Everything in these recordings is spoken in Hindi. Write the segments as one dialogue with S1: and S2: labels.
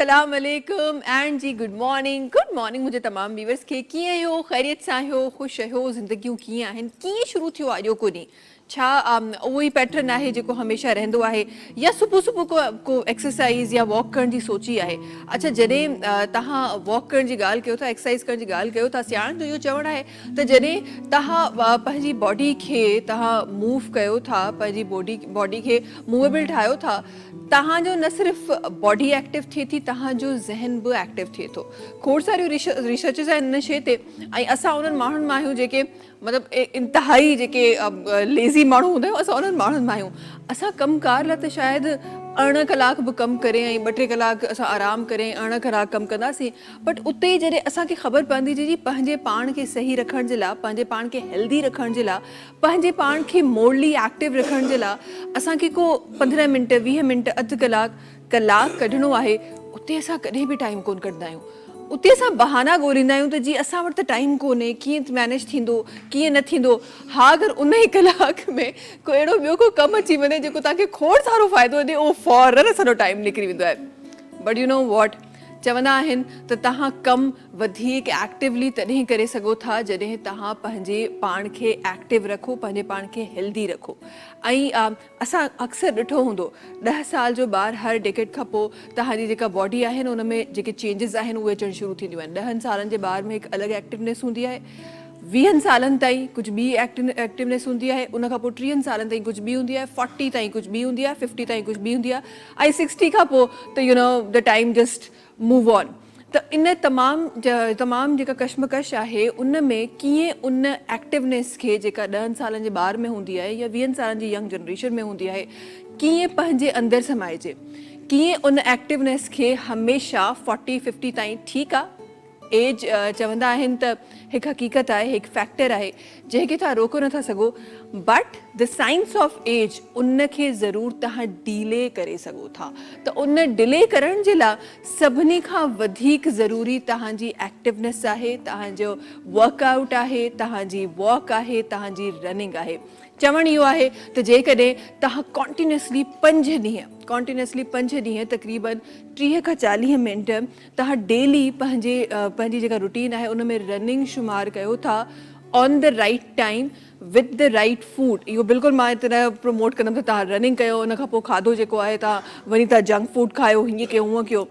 S1: अस्सलाम वालेकुम एंड जी गुड मॉर्निंग मुझे तमाम व्यूअर्स के कीअं आहियो खैरियत सां आहियो ख़ुशि आहियो ज़िंदगियूं कीअं आहिनि कीअं शुरू थियो आहे अॼोको ॾींहुं छा उहो ई पैटर्न आहे जेको हमेशह रहंदो आहे या सुबुह सुबुह को एक्सरसाइज़ या वॉक करण जी सोची आहे। अच्छा जॾहिं तव्हां वॉक करण जी ॻाल्हि कयो था एक्सरसाइज़ करण जी ॻाल्हि कयो था सियाण जो इहो चवणु आहे त जॾहिं तव्हां पंहिंजी बॉडी खे तव्हां मूव कयो था पंहिंजी बॉडी खे मूवेबल ठाहियो था तव्हांजो न सिर्फ़ु बॉडी एक्टिव थिए थी तव्हांजो ज़हन बि एक्टिव थिए थो। खोड़ सारियूं रिसर्चिस आहिनि हिन शइ ते ऐं असां उन्हनि माण्हुनि मां आहियूं जेके मतिलबु इंतिहाई जेके लेज़ी माण्हू हूंदा आहियूं असां उन्हनि माण्हुनि मां आहियूं। असां कमकार लाइ त शायदि 18 कलाक बि कमु करे ऐं 2-3 कलाक असां आराम करे 18 कलाक कमु कंदासीं बट उते जॾहिं असांखे ख़बर पवंदी जी पंहिंजे पाण खे सही रखण जे लाइ पंहिंजे पाण खे हेल्दी रखण जे लाइ पंहिंजे पाण खे मोरली एक्टिव रखण जे लाइ असांखे को 15 मिंट 20 मिंट अधु कलाक कढणो आहे उते असां कॾहिं बि टाइम कोन कढंदा आहियूं। उते असां बहाना ॻोल्हींदा आहियूं त जी असां वटि त टाइम कोन्हे कीअं मैनेज थींदो कीअं न थींदो। हा अगरि उन ई कलाक में को अहिड़ो ॿियो को कमु अची वञे जेको तव्हांखे खोड़ सारो फ़ाइदो ॾिए उहो फौरन असांजो टाइम निकिरी वेंदो आहे। बट यू नो वॉट चवंदा आहिनि त तव्हां कमु वधीक एक्टिवली तॾहिं करे सघो था जॾहिं तव्हां पंहिंजे पाण खे एक्टिव रखो पंहिंजे पाण खे हेल्दी रखो। ऐं असां अक्सर ॾिठो हूंदो 10 साल जो ॿारु हर डेकेड खां पोइ तव्हांजी जेका बॉडी आहिनि उन में जेके चेंजिस आहिनि उहे अचणु शुरू थींदियूं आहिनि। 10 सालनि जे ॿार में हिकु अलॻि एक्टिवनेस हूंदी आहे 20 सालनि ताईं कुझु ॿी एक्टिवनेस हूंदी आहे उन खां पोइ 30 सालनि ताईं कुझु ॿी हूंदी आहे 40 ताईं कुझु ॿी हूंदी आहे 50 ताईं कुझु ॿी हूंदी आहे ऐं 60 खां पोइ त you know the time just move on. त इन तमामु जेका कश्मकश आहे उन में कीअं उन एक्टिवनेस खे जेका 10 सालनि जे ॿार में हूंदी आहे या 20 सालनि जी यंग जनरेशन में हूंदी आहे कीअं पंहिंजे अंदरि समाइजे कीअं उन एक्टिवनेस खे हमेशह 40-50 ताईं ठीकु आहे। एज चवंदा आहिनि त हिकु हक़ीक़त आहे हिकु फैक्टर आहे जंहिंखे तव्हां रोको नथा सघो but the science of age उन खे ज़रूरु तव्हां डिले करे सघो था। त उन डिले करण जे लाइ सभिनी खां वधीक ज़रूरी तव्हांजी एक्टिवनेस आहे तव्हांजो वर्कआउट आहे तव्हांजी वॉक आहे तव्हांजी रनिंग आहे। चवणु इहो आहे त जेकॾहिं तव्हां कॉन्टिन्यूसली 5 ॾींहं तक़रीबन 30 खां 40 मिंट तव्हां डेली पंहिंजी जेका रूटीन आहे उन में रनिंग शुमारु कयो था on the right time with the right food. इहो बिल्कुलु मां इतना प्रमोट कंदमि त तव्हां रनिंग कयो उन खां पोइ खाधो जेको आहे तव्हां वरी तव्हां जंक फूड खायो हीअं कयो हूअं कयो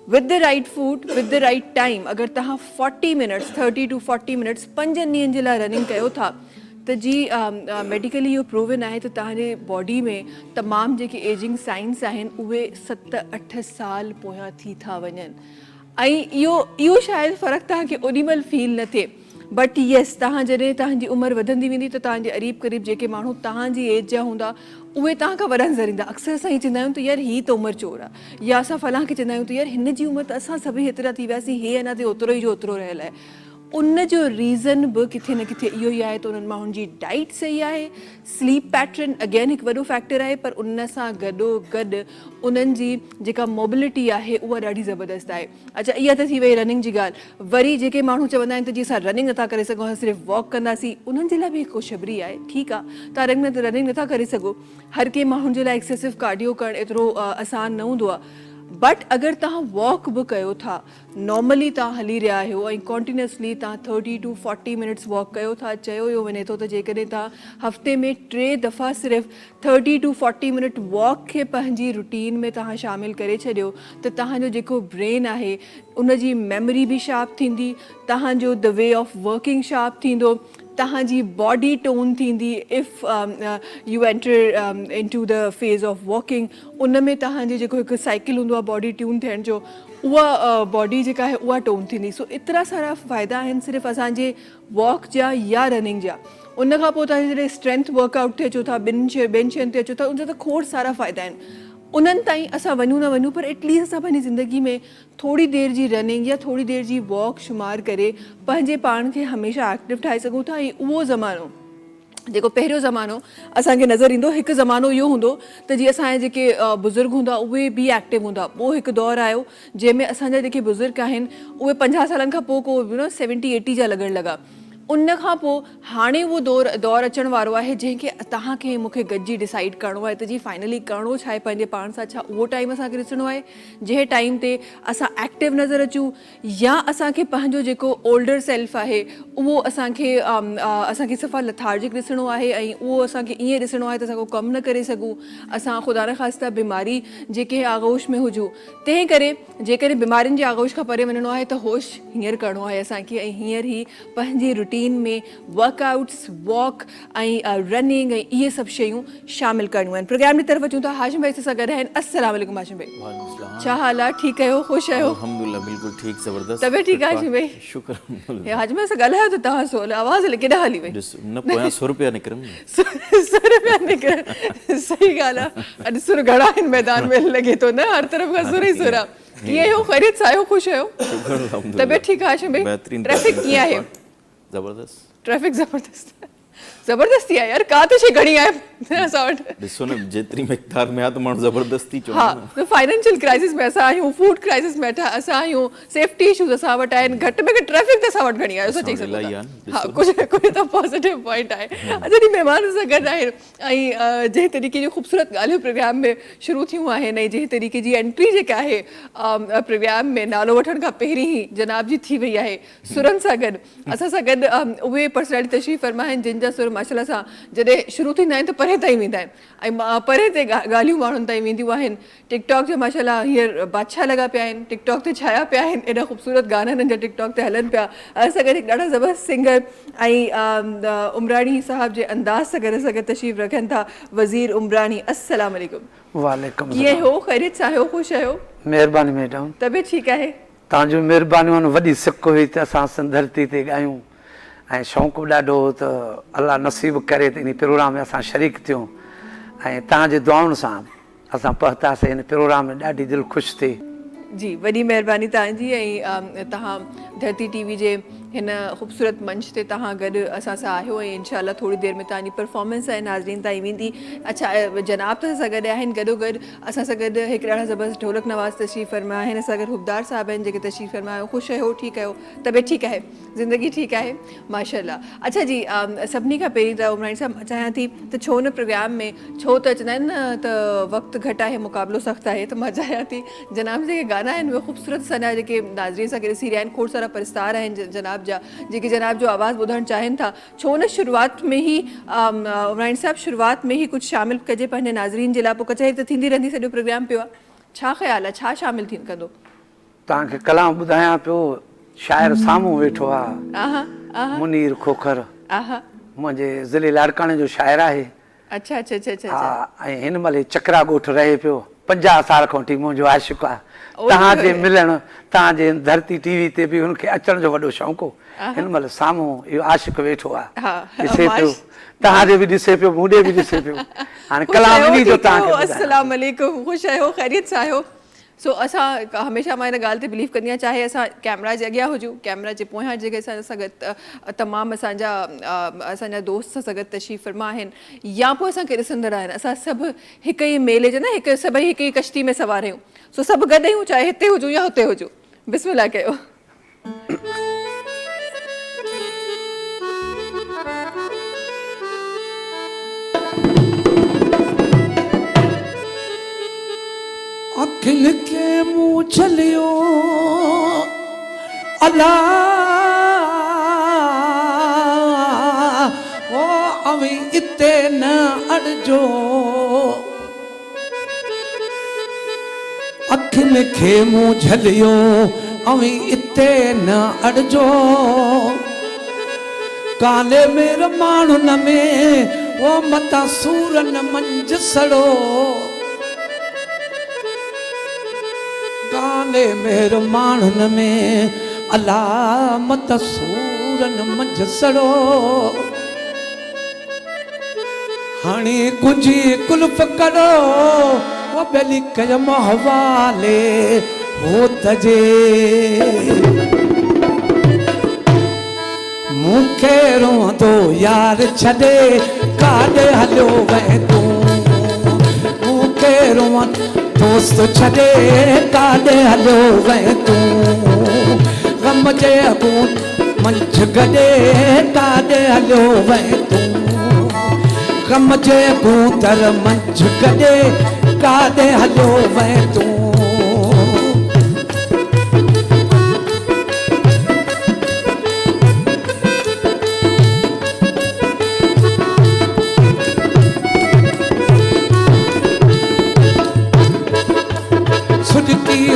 S1: with the right food with the right time. अगरि तव्हां 40 मिनट्स 30 to 40 मिनट्स 5 ॾींहंनि जे लाइ रनिंग कयो था त जी मेडिकली इहो प्रूवन आहे त तव्हांजे बॉडी में तमामु जेके एजिंग साइंस आहिनि उहे 7-8 साल पोयां थी था वञनि ऐं इहो शायदि फ़र्क़ु तव्हांखे ओॾीमहिल फील न थिए बट येस तव्हां जॾहिं तव्हांजी उमिरि वधंदी वेंदी त तव्हांजे क़रीब जेके माण्हू तव्हांजी एज जा हूंदा उहे तव्हां खां वॾा नज़र ईंदा। अक्सर असां हीअ चवंदा आहियूं त यार हीअ त उमिरि चोर आहे या असां फलां खे चवंदा आहियूं त यार हिन जी उमिरि त असां सभई हेतिरा थी वियासीं हे अञा ते ओतिरो ई जो ओतिरो रहियल आहे। उन जो रीज़न बि किथे न किथे इहो ई आहे त उन्हनि माण्हुनि जी डाइट सही आहे स्लीप पैटर्न अगेन हिकु वॾो फैक्टर आहे पर उन सां गॾोगॾु उन्हनि जी जेका मोबिलिटी आहे उहा ॾाढी ज़बरदस्त आहे। अच्छा इहा त थी वई रनिंग जी ॻाल्हि। वरी जेके माण्हू चवंदा आहिनि त जी असां रनिंग नथा करे सघूं असां सिर्फ़ु वॉक कंदासीं उन्हनि जे लाइ बि हिकु ख़ुशख़बरी आहे ठीकु आहे तव्हां रनिंग नथा करे सघो हर कंहिं माण्हुनि जे लाइ एक्सेसिव कार्डियो करणु एतिरो आसान न हूंदो आहे बट अगरि तव्हां वॉक बि कयो था नॉर्मली तव्हां हली रहिया आहियो ऐं कॉन्टिन्यूसली तव्हां 30 to 40 मिनट्स वॉक कयो था चयो वियो वञे थो त जेकॾहिं तव्हां हफ़्ते में 3 दफ़ा सिर्फ़ु 30 to 40 मिनट वॉक खे पंहिंजी रूटीन में तव्हां शामिलु करे छॾियो त तव्हांजो जेको ब्रेन आहे उन जी मेमोरी बि शार्प थींदी तव्हांजो the way of working sharp थींदो तव्हांजी बॉडी टोन थींदी if you enter into the phase of walking उन में तव्हांजो जेको हिकु साइकिल हूंदो आहे बॉडी ट्यून थियण जो उहा बॉडी जेका आहे उहा टोन थींदी। सो एतिरा सारा फ़ाइदा आहिनि सिर्फ़ु असांजे वॉक जा या रनिंग जा। उन खां पोइ तव्हां जॾहिं स्ट्रेंथ वर्कआउट ते अचो था ॿिनि शयुनि ते अचो था उन जा त खोड़ सारा फ़ाइदा आहिनि। उन्हनि ताईं असां वञूं न वञूं पर एटलीस्ट असां पंहिंजी ज़िंदगी में थोरी देरि जी रनिंग या थोरी देरि जी वॉक शुमारु करे पंहिंजे पाण खे हमेशह एक्टिव ठाहे सघूं था। ऐं उहो ज़मानो जेको पहिरियों ज़मानो असांखे नज़र ईंदो हिकु ज़मानो इहो हूंदो त जीअं असांजे जेके बुज़ुर्ग हूंदा उहे बि एक्टिव हूंदा। पोइ हिकु दौरु आयो जंहिंमें असांजा जेके बुज़ुर्ग आहिनि उहे 50 सालनि खां पोइ को 70-80 जा लॻण लॻा उन खां पोइ हाणे उहो दौर अचण वारो आहे जंहिंखे तव्हांखे मूंखे गॾिजी डिसाइड करिणो आहे त जी फाइनली करिणो छा आहे पंहिंजे पाण सां। छा उहो टाइम असांखे ॾिसणो आहे जंहिं टाइम ते असां एक्टिव नज़र अचूं, या असांखे पंहिंजो जेको ओल्डर सेल्फ आहे उहो असांखे सफ़ा लथार्जिक ॾिसणो आहे, ऐं उहो असांखे ईअं ॾिसणो आहे त असां को कमु न करे सघूं, असां ख़ुदा न ख़ास्ता बीमारी जेके आगोश में हुजूं। तंहिं करे जेकॾहिं बीमारियुनि जे आगोश खां परे वञिणो आहे त होश हींअर करिणो आहे असांखे, ऐं हींअर ई पंहिंजी रूटीन में वर्कआउट्स, वॉक ऐं रनिंग ऐं इहे सभु शयूं शामिल करणियूं आहिनि। प्रोग्राम जी तरफ़ अचूं था, हाशिम भाई सां गॾु आहिनि। अस्सलाम वालेकुम हाशिम भाई, छा हाल आहे? ठीकु आहियो? ख़ुशि आहियो?
S2: अल्हम्दुलिल्लाह बिल्कुलु ठीकु, ज़बरदस्त
S1: तबियत ठीकु आहे हाशिम भाई?
S2: शुक्र।
S1: हाशिम भाई सां ॻाल्हायो त तव्हां सो आवाज़ हले केॾा हली वई?
S2: न पोयां सुर पिया निकिरनि।
S1: सुर पिया निकिरनि, सही ॻाल्हि आहे। अॼु सुर घणा आहिनि मैदान में, लॻे थो न हर तरफ़ खां सुर ई सुर आहे। कीअं आहियो? ख़ैरियत सां आहियो? ख़ुशि आहियो? तबियत ठीकु आहे हाशिम भाई? ट्रैफिक कीअं आहे?
S2: ज़बरदस्त।
S1: ट्रैफिक ज़बरदस्त ज़बरदस्ती आहे यार, का त शइ घणी आहे असां वटि।
S2: ॾिसो न जेतिरी मिक़दार में आहे त माण्हू ज़बरदस्ती चवंदो।
S1: हा, फाइनेंशियल क्राइसिस में असां आहियूं, फूड क्राइसिस में असां आहियूं, सेफ्टी इशूज़ असां वटि आहिनि, घटि में घटि ट्रैफिक त असां वटि घणी आहे, सच्ची सघूं था। हा, कुझु त पॉज़िटिव पॉइंट आहे। जॾहिं महिमान सां गॾु आहिनि ऐं जंहिं तरीक़े जूं ख़ूबसूरत ॻाल्हियूं प्रोग्राम में शुरू थियूं आहिनि, ऐं जंहिं तरीक़े जी एंट्री जेका आहे प्रोग्राम में नालो वठण खां पहिरीं ई जनाब जी थी वई आहे सुरनि सां गॾु। असां सां गॾु उहे पर्सनैलिटी तशरीफ़ फरमा आहिनि जिन जा सुर माशाल्लाह सां जॾहिं शुरू थींदा आहिनि त परे ताईं वेंदा आहिनि, ऐं परे ते ॻाल्हियूं माण्हुनि ताईं वेंदियूं आहिनि। टिकटॉक जे माशाल्लाह हींअर बादशाह लॻा पिया आहिनि, टिकटॉक ते छाया पिया आहिनि, एॾा ख़ूबसूरत गाना हिननि जा टिकटॉक ते हलनि पिया। असां गॾु हिकु ॾाढा ज़बरदस्त सिंगर ऐं उमरानी साहब जे अंदाज़ सां गॾु तशरीफ़ रखनि था वज़ीर उमरानी। अस्सलाम वालेकुम।
S3: वालेकुम।
S1: कीअं हो? ख़ैरियत सां आहियो? ख़ुशि आहियो?
S3: महिरबानी मैडम।
S1: तबियत ठीकु आहे?
S3: तव्हांजो महिरबानी वॾी सिक हुई त असां धरती ते ॻायूं, ऐं शौक़ु बि ॾाढो हो त अलाह नसीब करे त इन प्रोग्राम में असां शरीक थियूं, ऐं तव्हांजे दुआउनि सां असां पहुतासीं इन प्रोग्राम में। ॾाढी दिलि ख़ुशि थी।
S1: जी, वॾी महिरबानी तव्हांजी। ऐं तव्हां धरती टीवी जे हिन ख़ूबसूरत मंच ते तव्हां गॾु असां सां आहियो, ऐं इनशाला थोरी देरि में तव्हांजी परफॉर्मेंस आहे नाज़रीन ताईं वेंदी। अच्छा, जनाब त असां गॾु आहिनि, गॾोगॾु असां सां गॾु हिकु ॾाढा ज़बरदस्त ढोलक नवाज़ तशरीफ़ फरमा आहिनि, असां गॾु हुबदार साहिब आहिनि जेके तशरीफ़ फरमा आहियो। ख़ुशि आहियो? ठीकु आहियो? तबियत ठीकु आहे? ज़िंदगी ठीकु आहे? माशाल्लाह। अच्छा जी, सभिनी खां पहिरीं त उमरानी साहब चाहियां थी त छो न प्रोग्राम में, छो त चवंदा आहिनि न त वक़्तु घटि आहे मुक़ाबिलो सख़्तु आहे, त मां चाहियां थी जनाब जेके गाना आहिनि उहे ख़ूबसूरत सना जेके नाज़रीन सां ॾिसी रहिया आहिनि, खोड़ सारा परिस्तार आहिनि जनाब जा जेके जनाब जो आवाज़ु ॿुधणु चाहिनि था, छो न शुरूआति में ई उमरानी साहब शुरूआति में ई कुझु शामिलु कजे पंहिंजे नाज़रीन जे लाइ? पोइ कचहरी त थींदी रहंदी, सॼो प्रोग्राम पियो आहे, छा ख़्यालु आहे, छा शामिलु थी कंदो?
S3: तव्हांखे कलाम ॿुधायां पियो, शाइर साम्हूं वेठो आहे, मुनीर खोखर, मुंहिंजे ज़िले लाड़काणे जो शाइर आहे।
S1: अच्छा अच्छा अच्छा अच्छा।
S3: हा, ऐं हिन महिल चकरा ॻोठ रहे पियो, 50 साल खां वठी मुंहिंजो आशिक़ु आहे। तव्हांजे मिलणु, तव्हांजे धरती टीवी ते बि हुनखे अचण जो वॾो शौक़ु हो। हिन महिल साम्हूं इहो आशिक़ु वेठो आहे, ॾिसे पियो, तव्हांजे बि ॾिसे पियो, मूं ॾे बि ॾिसे पियो। हाणे कलाम इन्ही जो तव्हांखे।
S1: अस्सलाम वालेकुम, ख़ुशि आहियो? ख़ैरियत सां आहियो? सो असां हमेशह मां हिन ॻाल्हि ते बिलीव कंदी आहियां, चाहे असां कैमरा जे अॻियां हुजूं, कैमरा जे पोयां जेके असां सां गॾु तमामु असांजा दोस्त सां गॾु तशरीफ़ फरमा आहिनि, या पोइ असांखे ॾिसंदड़ आहिनि, असां सभु हिक ई मेले जे न सभई हिक ई कश्ती में सवार आहियूं। सो सभु गॾु आहियूं, चाहे हिते हुजूं या हुते हुजूं। बिस्मिल्लाह कयो।
S4: अखिन के मुँह चलियो अल्लाह ओ अवी इते न अड़जो, अखिन के मुँह झलियो अवी इते न अड़जो, काले मेर माण्हुनि में ओ मता सूरन मंझ सड़ो, काले मेर माण्हुनि में अलाह मत सूरन मंझ सड़ो, हाणे गुंजी कुल्फ करो वो बेली कयम हवाले हो तजे, मूंखे रोंदो यार छॾे काॾे हलियो वए तूं, मूंखे रोंदो दोस्त छॾे काॾे हलियो वए तूं, गम जे अगूं मंझ गॾे काॾे हलियो वए तूं गम जे बूंदर मंझ गॾे काॾे हलियो वए तूं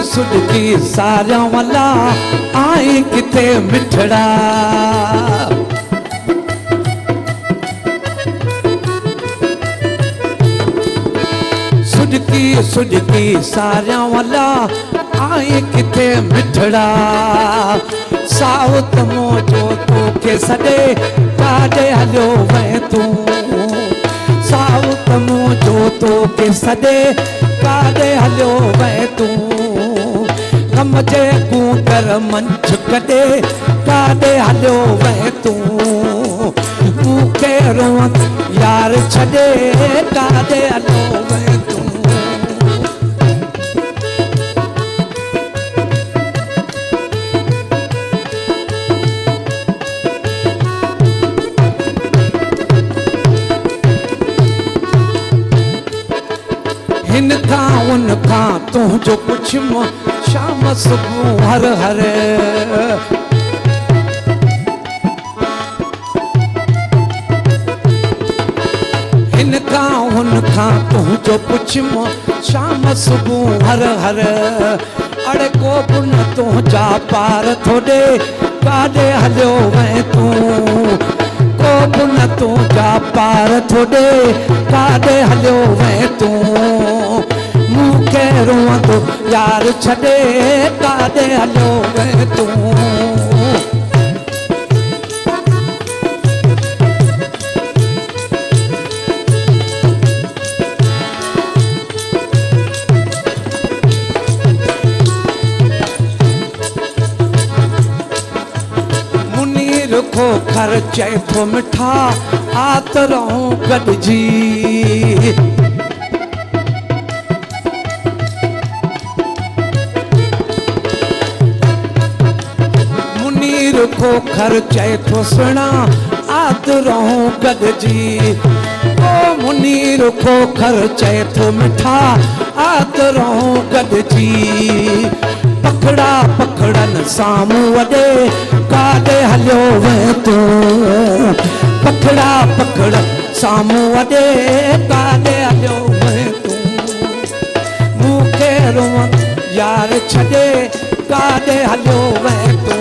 S4: सुडकी सारियां वाला आई किथे मिठड़ा सुडकी सारियां वाला आई किथे मिठड़ा साउत मोजो तोखे सॾे काॾे हलियो वए तूं साउत मोजो तोखे सॾे काॾे हलियो वए तूं गम जे कूकर मंझ गॾे काॾे हलियो वए तूं मूंखे रोअत यार छॾे काॾे हलियो वए तूं हिन खां उन खां तुंहिंजो पुछियो शाम सुबुह हर हर हिन खां उन खां तुंहिंजो पुछियो शाम सुबुह हर हर अड़े को बि न तुंहिंजा पार थोॾे काॾे हलियो वए तूं को बि न तुंहिंजा पार थोॾे काॾे हलियो वए तूं मूंखे रोअंदो यार छॾे काॾे हलियो वए तूं मुनीर खोखर चए थो मिठा आतरऊं गॾिजी खोखर चए थो सुणा आतरऊं गॾिजी ओ मुनीर खोखर चए थो मिठा आतरऊं गॾिजी पकड़ा पकड़न साम्हूं वॾे काॾे हलियो वए तूं पकड़ा पकड़ साम्हूं वॾे काॾे हलियो वए तूं मूंखे रोअंद यार छॾे काॾे हलियो वए तूं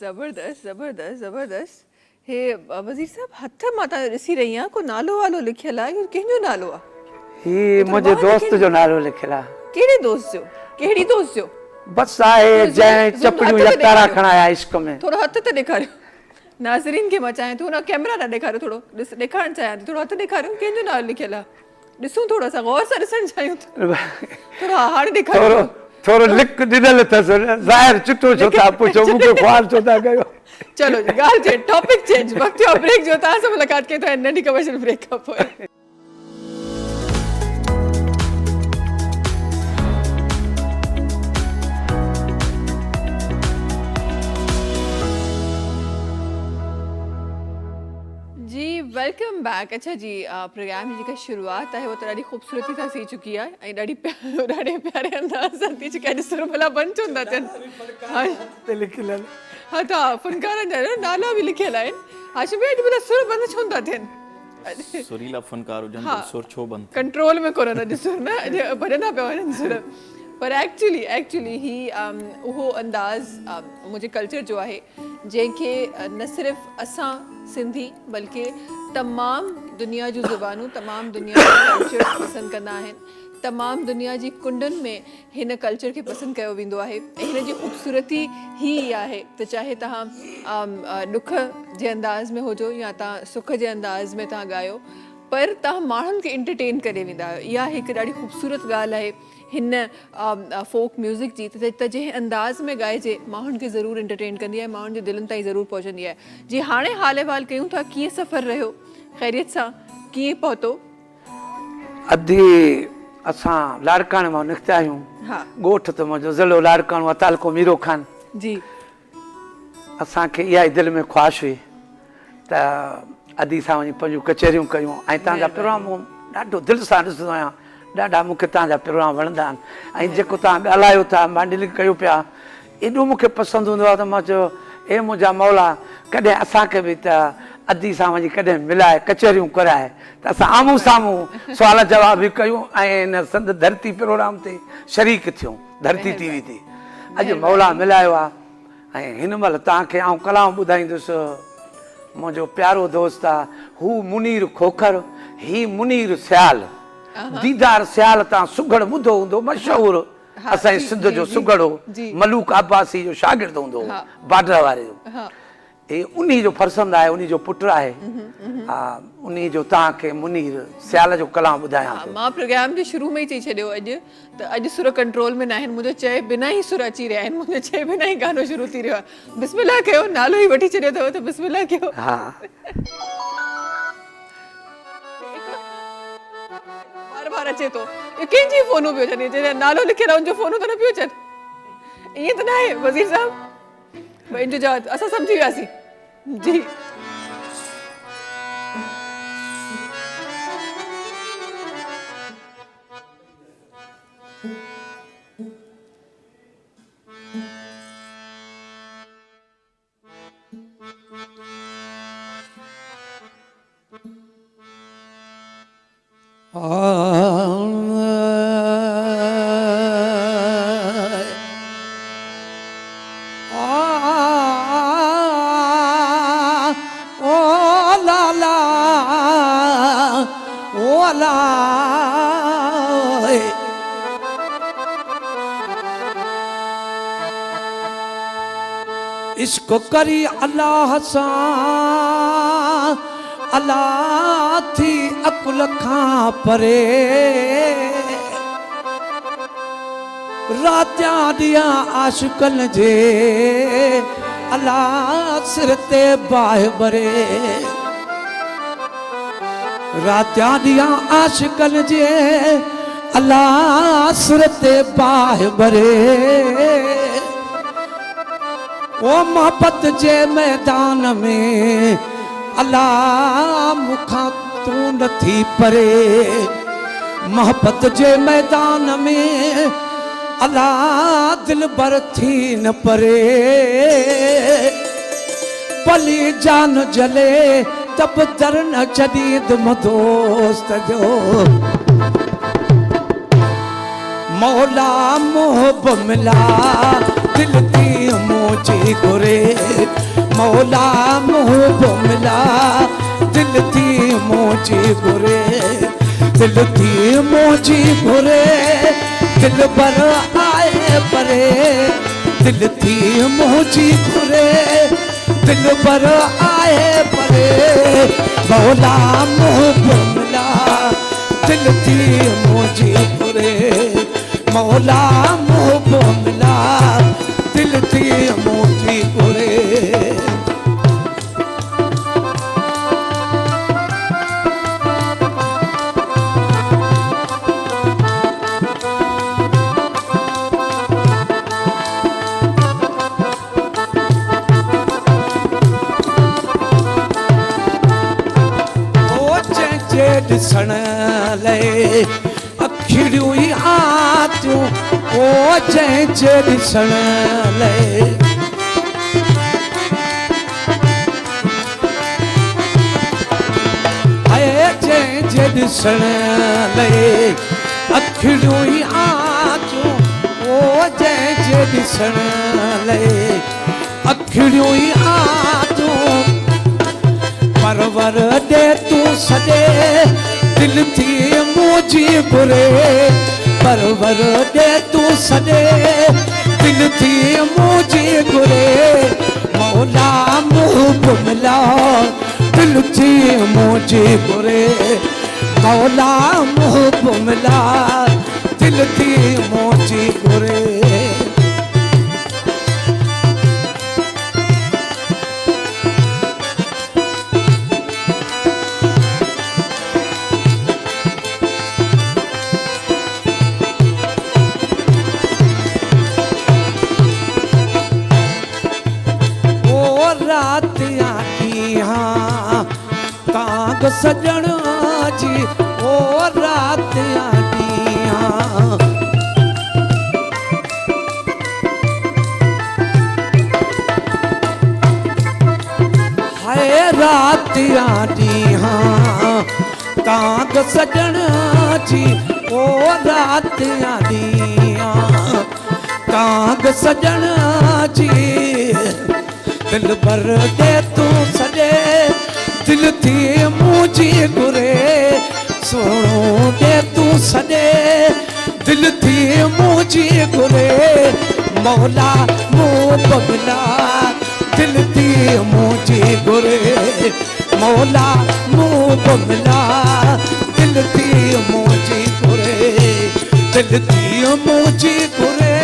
S1: ज़बरदस्त ज़बरदस्त ज़बरदस्त हे वज़ीर साहब हथ मां तव्हां ॾिसी रही आहियां को नालो वालो लिखियल आहे कि कंहिंजो नालो आहे
S3: ही मुंहिंजे दोस्त जो नालो लिखियल आहे
S1: कहिड़े दोस्त जो कहिड़ी दोस्त जो
S3: बस आहे जंहिं चपड़ियूं यतारा खणाया इश्क में
S1: थोरो हथ त ॾेखारियो नाज़रीन खे मां चाहियां थी हुन कैमरा न ॾेखारियो थोरो ॾेखारणु चाहियां थी थोरो हथ ॾेखारियो कंहिंजो नालो लिखियल आहे ॾिसूं थोरो असां गौर सां ॾिसणु चाहियूं थोरो हाणे ॾेखारियो
S3: थोरो लिक ॾिनल अथसि ज़ाहिर चिटो छो था पुछो मूंखे ख्वाल छो था कयो
S1: चलो जी ॻाल्हि चेंज टॉपिक चेंज वक़्तु जो ब्रेक जो तव्हां सां मुलाक़ात कयूं था नंढी कमर्शियल ब्रेक खां पोइ वेलकम बैक अच्छा जी प्रोग्राम जी जेका शुरूआत है वो तो ॾाढी ख़ूबसूरती सां थी चुकी है ऐं ॾाढी ॾाढे प्यारे अंदाज़ सां थी चुकी आहे ॾिसो भला बंदि छो था थियनि हा त फनकारनि जा नाला बि लिखियल आहिनि हाशिम भाई भला सुर बंदि छो था थियनि
S2: सुरीला फनकार हुजनि त सुर छो बंदि
S1: कंट्रोल में कोन ॾिसो न भॼंदा पिया वञनि सुर पर एक्चुअली ही उहो अंदाज़ मुंहिंजे कल्चर जो आहे जंहिंखे न सिर्फ़ु असां सिंधी बल्कि तमामु दुनिया जूं ज़ुबानूं तमामु दुनिया जो कल्चर पसंदि कंदा आहिनि तमामु दुनिया जी कुंडनि में हिन कल्चर खे पसंदि कयो वेंदो आहे ऐं हिन जी ख़ूबसूरती ही आहे त चाहे तव्हां ॾुख जे अंदाज़ में हुजो या तव्हां सुख जे अंदाज़ में तव्हां ॻायो पर तव्हां माण्हुनि खे एंटरटेन करे वेंदा आहियो इहा हिकु ॾाढी ख़ूबसूरत ॻाल्हि आहे हिन फोक म्यूज़िक जी त जंहिं अंदाज़ में ॻाइजे माण्हुनि खे ज़रूरु एंटरटेन कंदी आहे माण्हुनि जे दिलनि ताईं ज़रूरु पहुचंदी आहे जी हाणे हाल अहिवाल कयूं था कीअं सफ़र रहियो ख़ैरियत सां कीअं पहुतो
S3: अधी असां लाड़काणे मां निकिता आहियूं।
S1: हाँ
S3: ॻोठ त मुंहिंजो ज़िलो लाड़काणो आहे, तालको मीरो खान।
S1: जी
S3: असांखे इहा ई दिलि में ख़्वाहिश हुई त अदी सां वञी पंहिंजूं कचहरियूं कयूं ऐं तव्हांजा प्रोग्राम ॾाढो दिलि सां ॾिसंदो आहियां, ॾाढा मूंखे तव्हांजा प्रोग्राम वणंदा आहिनि ऐं जेको तव्हां ॻाल्हायो था मांडलिंग कयो पिया एॾो मूंखे पसंदि हूंदो आहे त मां चयो ए मुंहिंजा मौला कॾहिं असांखे बि त अदी सां वञी कॾहिं मिलाए कचहरियूं कराए त असां आम्हूं साम्हूं सुवाल जवाब बि कयूं ऐं हिन संद धरती प्रोग्राम ते शरीक थियूं, धरती टीवी ते। अॼु मौला मिलायो आहे ऐं हिन महिल तव्हांखे आउं कलाम ॿुधाईंदुसि। मुंहिंजो प्यारो दोस्त आहे, हू मुनीर खोखर, ही मुनीर सियाल। दीदार सियाल तव्हां सुगड़ ॿुधो हूंदो, मशहूरु असांजे सिंध जो सुगड़ हो, मलूक अब्बासी जो शागिर्द हूंदो हो, बाडर वारे जो। हे उन्ही जो फरसंद आहे, उन्ही जो पुटु आहे। हा उन्ही जो तव्हांखे मुनीर सियाल जो कलाम ॿुधायां थो।
S1: मां प्रोग्राम जे शुरू में ई चई छॾियो अॼु त अॼु सुर कंट्रोल में न आहिनि, मुंहिंजो चए बिना ई सुर अची रहिया आहिनि, मुंहिंजो चए बिना ई गानो शुरू थी रहियो आहे। बिस्मिल्लाह कयो, नालो ई वठी छॾियो अथव त बिस्मिल्लाह कयो।
S3: हा
S1: बार बार अचे थो, इहो कंहिंजी फ़ोनूं पियो अचनि, जंहिंजा नालो लिखियल आहे उनजो फ़ोनूं त न पियो अचनि। ईअं त न आहे वज़ीर साहब, भई इन जो जवाबु असां सम्झी वियासीं जी।
S4: इश्क करी अल्लाह सां, अल्लाह थी अकुल खां परे। रातियां ॾींहं आशिकनि जे अल्लाह सिर ते बाहि भरे। रातियां ॾींहं आशिकनि जे अल्लाह सिर ते बाहि भरे। ओ मोहब्बत जे मैदान में अल्लाह मुखां तूं नथी परे। मोहब्बत जे मैदान में अल्लाह दिल भर थी न परे। भली जान जले तब दर न जदीद दोस्त जो। मौला मोहब मिला दिल थी मोची घुरे। मौला मोहब मिला दिल थी मोची घुरे। दिल थी मोची घुरे, दिल भर आए परे। दिल थी मोची घुरे, दिल भर आए परे। मौला मोहब मिला दिल थी मोची घुरे। मौला मोहब मिला दिल थी मोची घुरे। ॾिसण लाइ अखिड़ियूं ई आतियूं, ओ जंहिंजे ॾिसण लाइ। जंहिंजे ॾिसण लाइ अखिड़ियूं ई आतियूं, ओ जंहिंजे ॾिसण लाइ अखिड़ियूं ई आतियूं। परवर दे तूं सॾे दिल थी मुंहिंजी घुरे। परवर दे तूं सॾे दिल थी मुंहिंजी घुरे। मौला मोहब मिला दिल थी मुंहिंजी घुरे। मौला मोहब मिला दिल थी मुंहिंजी घुरे। तांग सजण जी ओ रात आॾियां हाय रात आॾियां तांग सजण जी ओ रात आॾियां तांग सजण जी दिल भर दे तू सॼे दिल थी मुंहिंजी घुरे सोणो दे तू सॼे दिल थी मुंहिंजी घुरे मौला मूं बगला दिल थी मुंहिंजी घुरे मौला मूं बगला दिल थी मुंहिंजी घुरे दिल थी मुंहिंजी घुरे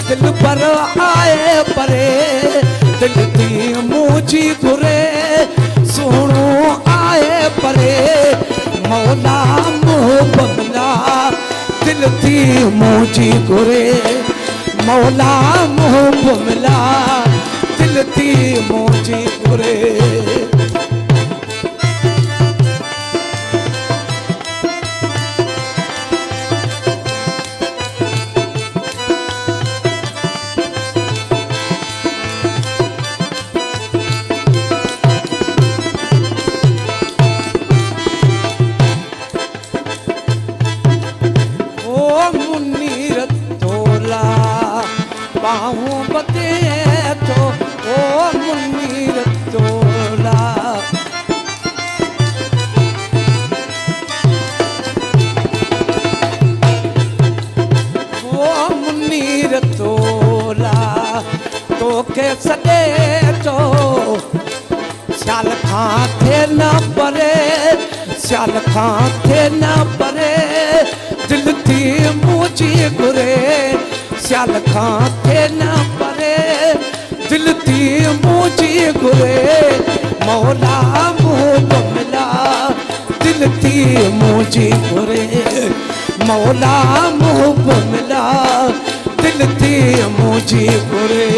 S4: दिल पर आए परे दिल थी मुंहिंजी घुरे सोणो आए परे मौला मूं बगला दिल थी मुंहिंजी घुरे मौला मूं बगला दिल थी मुंहिंजी घुरे बाहूं बते तो ओ मुनीर तोला ओ मुनीर तोला तो के सॾे तो सियाल खां थे न परे सियाल खां थे न परे दिल थी मुंहिंजी घुरे सियाल खां थे न परे दिल थी मुंहिंजी घुरे मौला मूं बगला दिल थी मुंहिंजी घुरे मौला मूं बगला दिल थी मुंहिंजी घुरे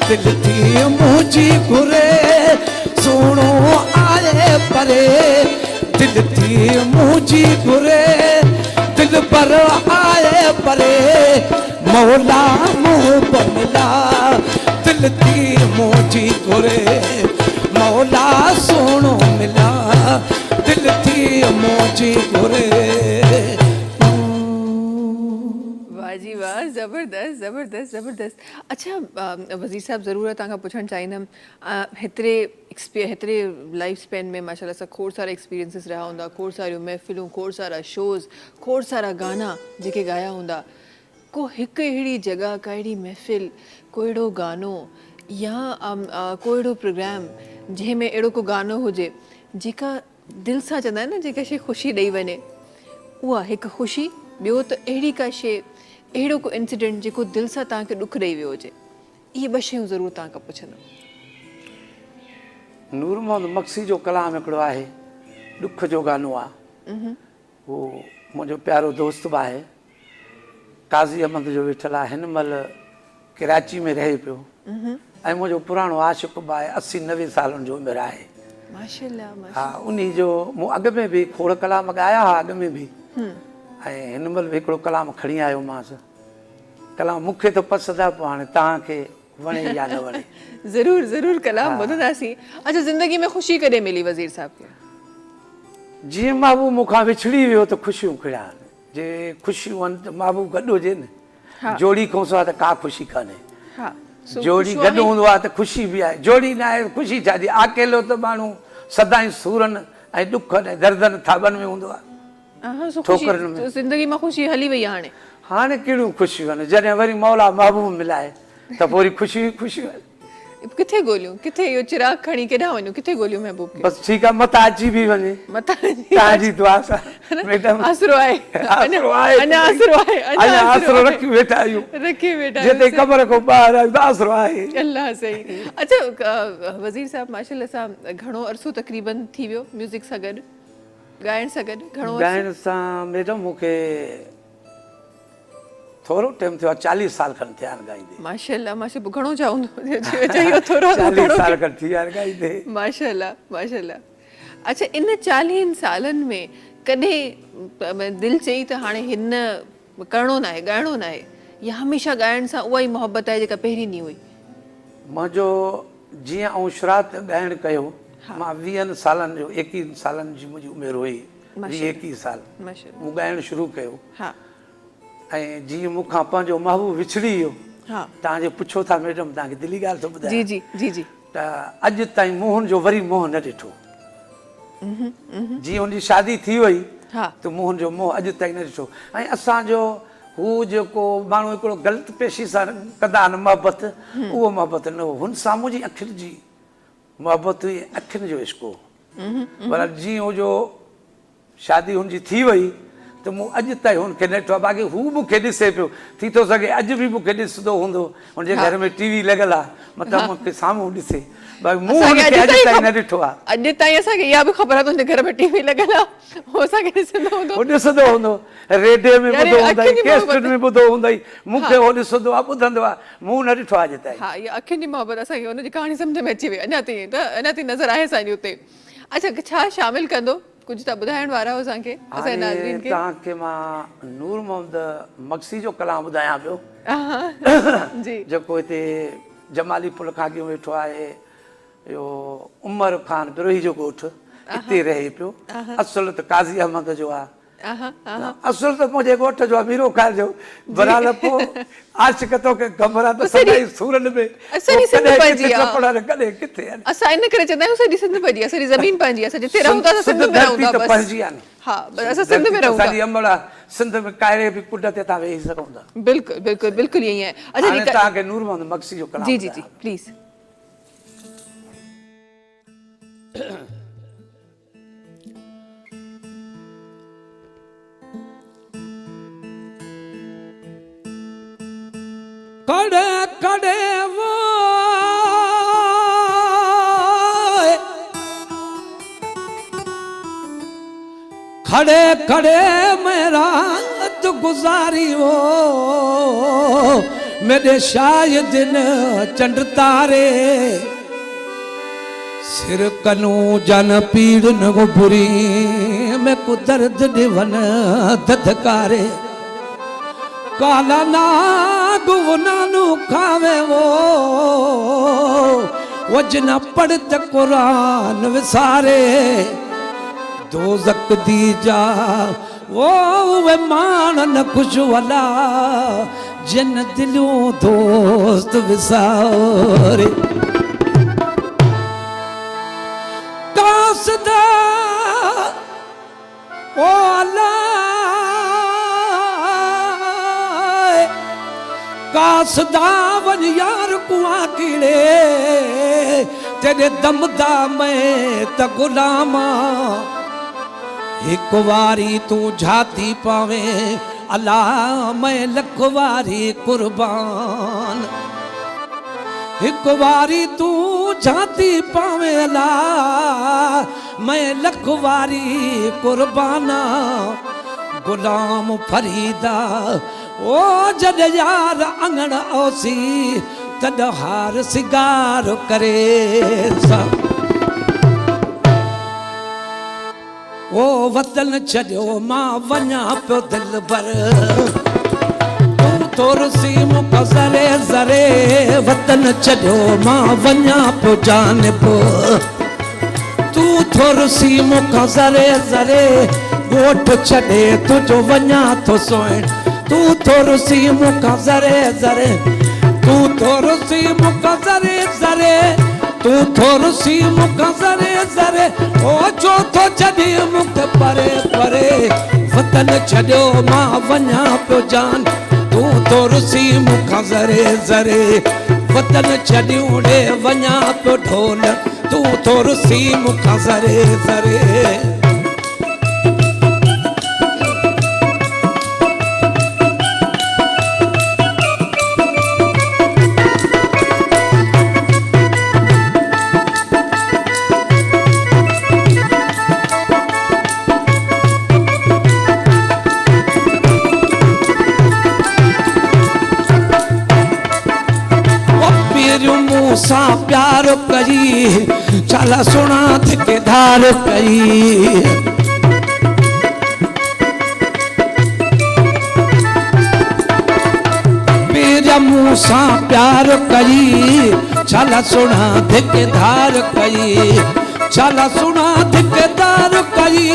S4: दिल थी मुंहिंजी घुरे सोणो आए परे दिल थी मुंहिंजी घुरे दिल पर आए परे मौला मूं बगला दिल थी मुंहिंजी घुरे मौला सोणो मिला दिल थी मुंहिंजी घुरे
S1: वाह जी वाह ज़बरदस्त ज़बरदस्त ज़बरदस्त अच्छा वज़ीर साहब ज़रूर तव्हां खां पुछणु चाहींदमि हेतिरे लाइफ स्पेन में माशाल्लाह सां खोड़ सारा एक्सपीरियंसिस रहा हूंदा खोड़ सारियूं महफ़िलूं खोड़ सारा शोज़ खोड़ सारा गाना जेके ॻाया हूंदा को हिकु अहिड़ी जॻह का अहिड़ी महफ़िल को अहिड़ो गानो या को अहिड़ो प्रोग्राम जंहिंमें अहिड़ो को गानो हुजे जेका दिलि सां चवंदा आहिनि न जेका शइ ख़ुशी ॾेई वञे उहा हिकु ख़ुशी ॿियो त अहिड़ी का शइ अहिड़ो को इंसिडेंट जेको दिलि सां तव्हांखे ॾुखु ॾेई वियो हुजे इहे ॿ शयूं ज़रूरु तव्हां खां पुछंदमि
S3: नूर मोहम्मद मक्सी जो कलाम हिकिड़ो आहे ॾुख जो गानो आहे उहो मुंहिंजो प्यारो दोस्त बि आहे काज़ी अहमद जो वेठल आहे हिन महिल कराची में रहे पियो ऐं मुंहिंजो पुराणो आशिक़ बि आहे 80-90 सालनि जो उमिरि आहे
S1: माशाल्लाह
S3: हा उन जो मूं अॻु में बि खोड़ कलाम ॻाया हुआ अॻु में बि ऐं हिन महिल बि हिकिड़ो कलाम खणी आयोमांसि कलाम मूंखे त पसंदि आहे पोइ हाणे तव्हांखे वणे या न वणे
S1: ज़रूरु ज़रूरु कलाम ॿुधंदासीं अच्छा ज़िंदगी में ख़ुशी कॾहिं मिली वज़ीर साहब खे
S3: जीअं महबूब मूंखां विछड़ी वियो त ख़ुशियूं खिड़ा जे ख़ुशियूं आहिनि त महबूब गॾु हुजे न जोड़ी खोसो आहे त का ख़ुशी कान्हे जोड़ी गॾु हूंदो आहे त ख़ुशी बि आहे जोड़ी न आहे ख़ुशी छा जी अकेलो त माण्हू सदाईं सूरनि ऐं ॾुख ऐं दर्दनि थाबनि में हूंदो आहे ठोकरनि में
S1: ज़िंदगी मां ख़ुशी हली वई आहे
S3: हाणे कहिड़ियूं ख़ुशियूं आहिनि जॾहिं वरी मौला महबूब मिलाए त पोइ वरी ख़ुशियूं ई ख़ुशियूं आहिनि
S1: किथे ॻोल्हियूं किथे इहो चिराग खणी केॾांहुं वञूं किथे ॻोल्हियूं महबूब खे
S3: बसि ठीकु आहे मथां अची बि वञे
S1: मथां
S3: तव्हांजी दुआ सां मैडम
S1: आसरो आहे
S3: आसरो आहे
S1: अञा आसरो आहे
S3: अञा आसरो रखी वेठा आहियूं
S1: रखी वेठा
S3: जिते क़बर खां ॿाहिरि आहियूं त आसरो आहे
S1: अल्लाह सही अच्छा वज़ीर साहब माशाल्लाह सां घणो अरसो तक़रीबन थी वियो म्यूज़िक सां गॾु ॻाइण सां गॾु घणो
S3: ॻाइण सां मैडम मूंखे थोरो टाइम थियो आहे 40 साल खनि थिया आहिनि ॻाईंदे
S1: माशाल्लाह माशाल्लाह घणो चवंदो चयो थोरो
S3: 40 साल खनि थी विया आहिनि ॻाईंदे
S1: माशाल्लाह माशाल्लाह अच्छा, इन 40 सालनि में कॾहिं दिलि चई त हाणे हिन करिणो न आहे, ॻाइणो न आहे, या हमेशह ॻाइण सां उहा ई मोहबत आहे जेका पहिरीं ॾींहुं हुई?
S3: मुंहिंजो जीअं ऐं शुरूआत ॻाइणु कयो, मां 20 सालनि जो 21 सालनि जी मुंहिंजी उमिरि हुई, 20-21 साल मूं ॻाइणु शुरू कयो। ऐं जीअं मूंखां पंहिंजो महबूब विछड़ी वियो, तव्हांजे पुछो था मैडम, तव्हांखे दिली ॻाल्हि थो ॿुधायां,
S1: जी जी जी जी,
S3: त अॼु ताईं मोहन जो वरी मोह न ॾिठो। जीअं हुनजी शादी थी वई त मोहन जो मोह अॼु ताईं न ॾिठो। ऐं असांजो हू जेको माण्हू हिकिड़ो ग़लति पेशी सां कंदा आहिनि मोहबत, उहो मोहबत न हो, हुन साम्हूं जी अखियुनि जी मोहबत हुई, अखियुनि जो इश्क हो। पर जीअं हू जो शादी हुनजी थी वई त मूं अॼु ताईं हुनखे न ॾिठो आहे। बाक़ी हू मूंखे ॾिसे पियो, थी थो सघे अॼु बि मूंखे ॾिसंदो हूंदो, हुनजे घर में टीवी लॻल आहे, मतिलबु मूंखे साम्हूं ॾिसे, बाक़ी मूं हुनखे अॼु ताईं न ॾिठो आहे।
S1: अॼु ताईं असांखे इहा बि ख़बर आहे तुंहिंजे घर में टीवी लॻल आहे, उहो असांखे ॾिसंदो हूंदो,
S3: उहो ॾिसंदो हूंदो, रेडियो में ॿुधो हूंदई, कैसेट में ॿुधो हूंदई, मूंखे उहो ॾिसंदो आहे, ॿुधंदो आहे, मूं न ॾिठो आहे अॼु ताईं।
S1: हा, इहा अखियुनि जी मोहबत असांखे हुनजी कहाणी सम्झ में अची वई, अञा ताईं नज़र आहे असांजी हुते। अच्छा, छा शामिल कंदो, कुझु त ॿुधाइण वारा हो असांखे, असांजे नाज़रीन खे?
S3: तव्हांखे मां नूर मोहम्मद मक्सी जो कलाम ॿुधायां पियो, जेको हिते जमाली पुल खां अॻियां वेठो आहे, इहो उमर ख़ान बिरोही जो ॻोठु, हिते रहे पियो। असुल त काज़ी अहमद जो आहे, असुल त मुंहिंजे ॻोठ जो आहे, मीरो ख़ान जो। बराल पोइ आशिक़ तोखे ख़बर आहे त सदाई सूरनि में कॾहिं किथे आहिनि।
S1: असां इन करे चवंदा आहियूं सॼी सिंध पंहिंजी आहे, सॼी ज़मीन पंहिंजी आहे, जिते रहूं था सिंध में रहूं था बस। हा, असां सिंध में रहूं था,
S3: असांजी अमड़ आहे, सिंध में काइरे बि कुॾ ते तव्हां वेही सघूं था।
S1: बिल्कुलु बिल्कुलु बिल्कुलु ईअं आहे। अच्छा,
S3: तव्हांखे नूर मोहम्मद मक्सी जो कलाम।
S1: जी जी जी, प्लीज़।
S4: कड़े कड़े वो खड़े खड़े मेरा तो गुजारी हो, मेरे शायद न चंड तारे, सिर कनू जन पीड़ न को बुरी, मैं को दर्द दिवन दधकारे, काला नाग नानू खावे वो, वजना पढ़त कुरान विसारे, दोज़ख दी जा वो वे मानन खुश वाला, जिन दिलों दोस्त विसारे। कासदा ओ अल्लाह, कासदा वन यार कुआ कीड़े, तेरे दमदा मैं त गुलामा, एक वारी तू झाती पावे अल्लाह, मैं लख वारी कुर्बान, एक वारी तू झाती पावे अल्लाह, मैं लख वारी कुर्बाना, गुलाम फरीदा ओ जद यार अंगण ओसी, तद हार सिगार करे सा, ओ वतन छॾियो मां वञा पियो दिल भर, तूं थोरसी मूंखां ज़रे ज़रे, वतन छॾियो मां वञा पियो जानिब, तूं थोरसी मूंखां ज़रे ज़रे, ॻोठ छॾे तुंहिंजो वञा थो सोइण, तूं थोरसी मूंखां ज़रे ज़रे, तूं थोरसी मूंखां ज़रे ज़रे, तूं थोरसी मूंखां ज़रे ज़रे, ओ छो थो छॾी मूंखे परे परे, वतन छॾियो मां वञा पियो जान, तूं थोरसी मूंखां ज़रे ज़रे, वतन छॾियूं ॾे वञा पियो ढोल, तूं थोरसी मूंखां ज़रे ज़रे। चला सुना ठेकेदार कई मेरा मुँह सा प्यार कई चला सुना ठेकेदार कई चला सुना ठेकेदार कई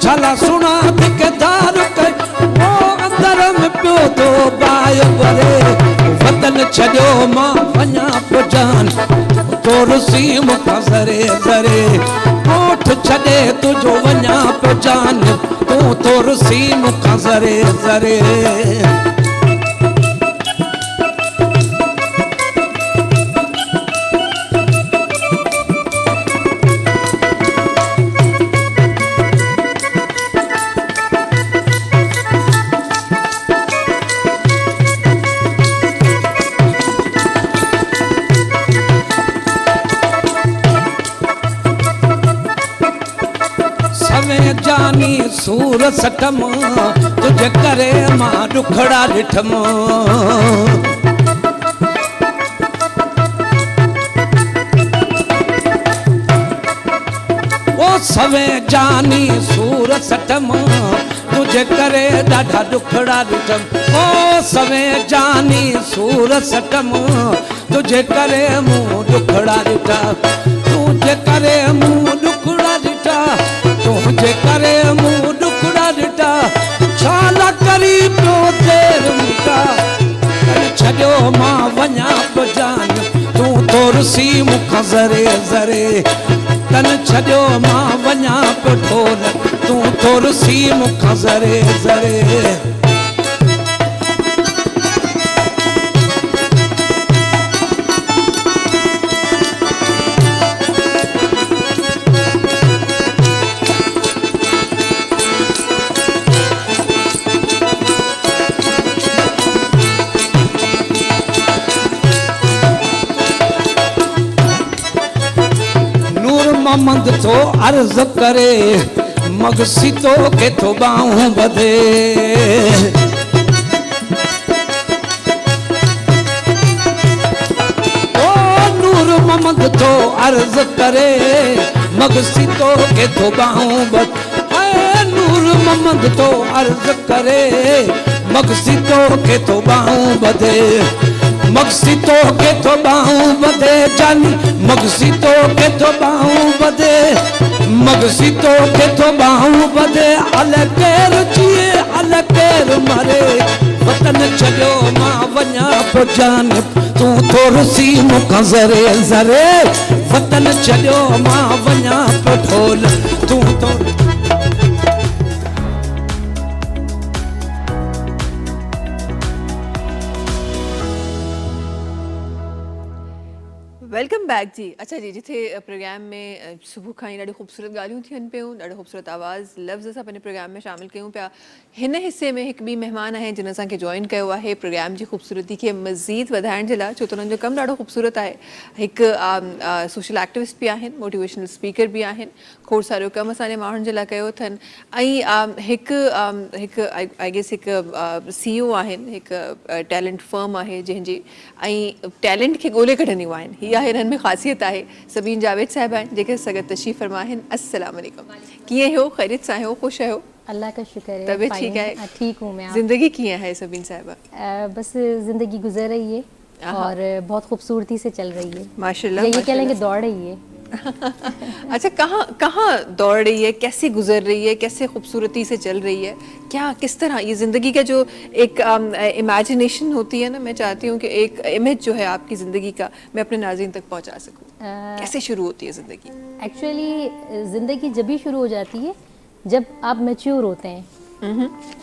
S4: चला सुना ठेकेदार कई वो अंदर में पियो दो बाय वरे वतन छॾियो मां वञा पियो जान तोर सीम खां ज़रे ज़रे ॻोठ छॾे तुंहिंजो वञा पियो जान तूं तोर सीम खां ज़रे ज़रे जानी सूर सटम तुझे करे मां दुखड़ा ॾिठम ओ सवे जानी सूर सटम तुझे करे ॾाढा दुखड़ा ॾिठम ओ सवे जानी सूर सटम तुझे करे मूं दुखड़ा ॾिठा तुझे करे मूं दुखड़ा ॾिठा तुझे करे मूं दुखड़ा ॾिठा छाला करी पियो देर मुका छॾियो मां वञा पियो जान तूं तोर सी मूंखां ज़रे ज़रे तन छॾियो मां वञा पियो ढोल तूं तोर सी मूंखां ज़रे ज़रे मंद तो अर्ज करे मगसी तो के तो बाहों बधे ओ नूर मोहम्मद तो अर्ज करे मगसी तो के तो बाहों बधे नूर मोहम्मद तो अर्ज करे मगसी तो के तो बाहों बधे मगसी तो के तो बाहों बधे जानी मगसी तो के तो बाहों बधे मगसी तो के तो बाहों बधे अलकेर जिए अलकेर मरे वतन छॾियो मां वञा पियो जान तूं तोर सी मूंखां ज़रे ज़रे वतन छॾियो मां वञा पियो ढोल तूं तोर
S1: वेलकम बैक जी। अच्छा जी, जिथे प्रोग्राम में सुबह खां ई ॾाढी ख़ूबसूरत ॻाल्हियूं थियनि पियूं, ॾाढो ख़ूबसूरत आवाज़ लफ़्ज़ असां पंहिंजे प्रोग्राम में शामिल कयूं पिया। हिन हिसे में हिकु ॿी महिमान आहे जिन असांखे जॉइन कयो आहे प्रोग्राम जी ख़ूबसूरती खे मज़ीद वधाइण जे लाइ, छो त उन्हनि जो कमु ॾाढो ख़ूबसूरत आहे। हिकु सोशल एक्टिविस्ट बि आहिनि, मोटिवेशनल स्पीकर बि आहिनि, खोड़ सारो कमु असांजे माण्हुनि जे लाइ कयो अथनि ऐं हिकु आई गेस हिकु CEO आहिनि, हिकु टैलेंट फर्म आहे जंहिंजी ऐं टैलेंट खे ॻोल्हे कढंदियूं आहिनि। हीअ हिननि में ख़ासियत आहे। सबीन जावेद साहिबा आहिनि जेके सगत तशरीफ़ फरमा आहिनि। अस्सलाम वालेकुम, कीअं हो? ख़ैरियत सां हो? ख़ुशि आहियो?
S5: अल्लाह का शुक्र है,
S1: तबीयत ठीक है?
S5: ठीक हूँ मैं।
S1: ज़िंदगी कीअं है सबीन साहिबा?
S5: बस ज़िंदगी गुजर रही है और बहुत खूबसूरती से चल रही है
S1: माशाल्लाह।
S5: ये कह लेंगे दौड़ रही है।
S1: अच्छा, कहाँ दौड़ रही है, कैसे गुजर रही है, कैसे खूबसूरती से चल रही है, क्या किस तरह ये ज़िंदगी का जो एक इमेजिनेशन होती है ना, मैं चाहती हूँ कि एक इमेज जो है आपकी ज़िंदगी का मैं अपने नाज़रीन तक पहुँचा सकूँ। कैसे शुरू होती है ज़िंदगी?
S5: एक्चुअली ज़िंदगी जब भी शुरू हो जाती है जब आप मैच्योर होते हैं।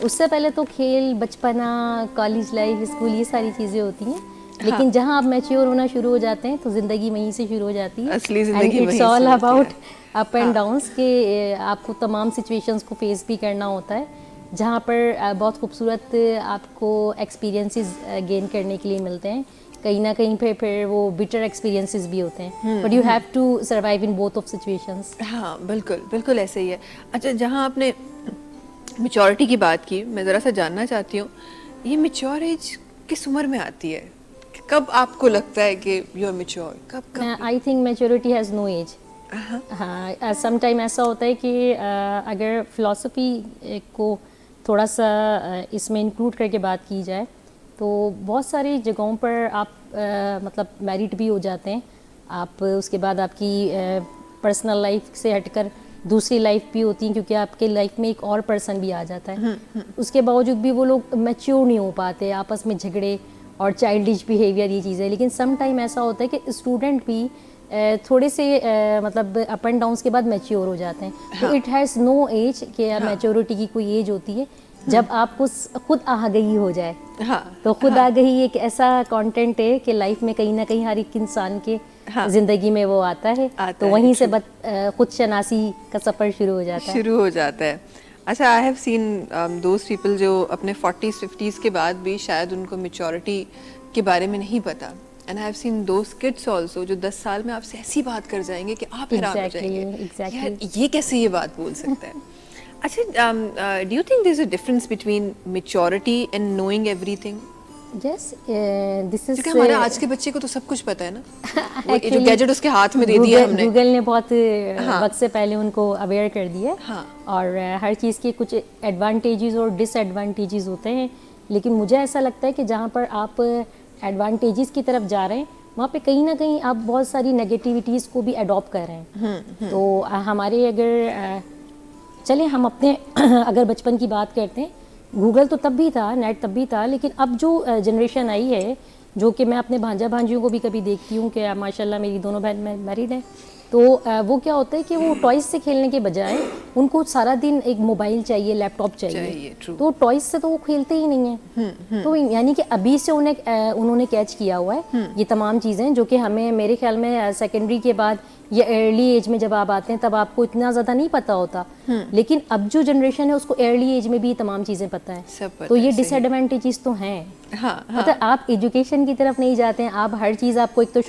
S5: उससे पहले तो खेल, बचपना, कॉलेज लाइफ, स्कूल, ये सारी चीज़ें होती हैं। लेकिन जहाँ आप मैच्योर होना शुरू हो जाते हैं तो ज़िंदगी वहीं से शुरू हो जाती है।
S1: असली ज़िंदगी
S5: it's all about up and downs के आपको तमाम सिचुएशंस को फेस भी करना होता है, जहाँ पर बहुत खूबसूरत आपको एक्सपीरियंसेस गेन करने के लिए मिलते हैं। कहीं ना कहीं पे फिर वो बिटर एक्सपीरियंसेस भी होते हैं, but you have to survive in both of situations.
S1: हाँ बिल्कुल बिल्कुल ऐसे ही है। अच्छा, जहाँ आपने मैच्योरिटी की बात की, मैं ज़रा सा जानना चाहती हूँ ये मैच्योर एज किस उम्र में आती है? कब आपको लगता है कि यू आर मैच्योर? कब?
S5: I think maturity has no age. हाँ, सम टाइम ऐसा होता है कि अगर फ़िलासफ़ी को थोड़ा सा इसमें इंक्लूड करके बात की जाए तो बहुत सारी जगहों पर आप मतलब मैरिड भी हो जाते हैं आप, उसके बाद आपकी पर्सनल लाइफ से हटकर दूसरी लाइफ भी होती है क्योंकि आपके लाइफ में एक और पर्सन भी आ जाता है। उसके बावजूद भी वो लोग मैच्योर नहीं हो पाते, आपस में झगड़े और चाइल्डिश बिहेवियर ये चीज़ें। लेकिन सम टाइम ऐसा होता है कि स्टूडेंट भी थोड़े से मतलब अप एंड डाउन्स के बाद मैच्योर हो जाते हैं। तो इट हैज़ नो एज कि मैच्योरिटी की कोई एज होती है जब आपको खुद आ गई हो जाए। तो खुद आ गई एक ऐसा कंटेंट है कि लाइफ में कहीं ना कहीं हर एक इंसान के जिंदगी में वो आता है। तो वहीं से खुद शनासी का सफ़र शुरू हो जाता है।
S1: अच्छा, I have seen those people जो अपने 40s 50s के बाद भी शायद उनको मैच्योरिटी के बारे में नहीं पता। And I have seen those kids also जो 10 साल में आपसे ऐसी बात कर जाएंगे कि आप हैरान हो जाएंगे, यार ये कैसे ये बात बोल सकता है। अच्छा, do you think there is a difference between maturity and knowing everything?
S5: Yes, this is
S1: क्योंकि हमारे आज के बच्चे को तो सब कुछ पता है ना, वो जो गैजेट उसके हाथ में दे दिया हमने।
S5: गूगल ने बहुत वक्त से पहले उनको अवेयर कर दिया। और हर चीज़ के कुछ एडवांटेजेस और डिसएडवांटेजेस होते हैं। लेकिन मुझे ऐसा लगता है कि जहाँ पर आप एडवांटेजेस की तरफ जा रहे हैं वहाँ पे कहीं ना कहीं आप बहुत सारी नेगेटिविटीज़ को भी अडॉप्ट कर रहे हैं। तो हमारे अगर चले हम अपने अगर बचपन की बात करते हैं, गूगल तो तब भी था, नेट तब भी था, लेकिन अब जो जनरेशन आई है, जो कि मैं अपने भांजा भांजियों को भी कभी देखती हूँ कि माशाल्लाह मेरी दोनों बहन मैरिड हैं, तो वो क्या होता है कि वो टॉयज़ से खेलने के बजाय उनको सारा दिन एक मोबाइल चाहिए, लैपटॉप चाहिए। तो टॉयज़ से तो वो खेलते ही नहीं हैं। तो यानी कि अभी से उन्होंने कैच किया हुआ है ये तमाम चीज़ें, जो कि हमें मेरे ख्याल में सेकेंडरी के बाद या अर्ली एज में जब आप आते हैं तब आपको इतना ज़्यादा नहीं पता होता। लेकिन अब जो जनरेशन है उसको अर्ली एज में भी तमाम चीज़ें पता है। तो ये डिसएडवांटेजेस तो हैं। मतलब आप एजुकेशन की तरफ नहीं जाते हैं, आप हर चीज़ आपको एक तो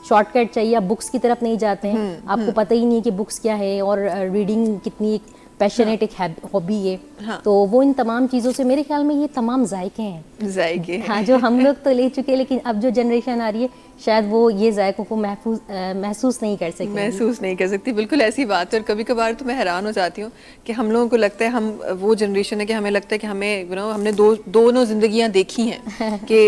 S5: शॉर्टकट चाहिए, आप बुक्स की तरफ नहीं जाते हैं, आपको पता ही नहीं है कि बुक्स क्या है और रीडिंग कितनी एक पैशनेट एक हॉबी है। तो वो इन तमाम चीज़ों से मेरे ख्याल में ये तमाम जायके हैं। हाँ, जो हम लोग तो ले चुके हैं, लेकिन अब जो जनरेशन आ रही है शायद वो ये जायकों को महसूस नहीं कर सकती। बिल्कुल ऐसी बात है। और कभी कभार तो मैं हैरान हो जाती हूँ कि हम लोगों को लगता है हम वो जनरेशन है कि हमें लगता है कि हमें हमने दोनों जिंदगियाँ देखी हैं कि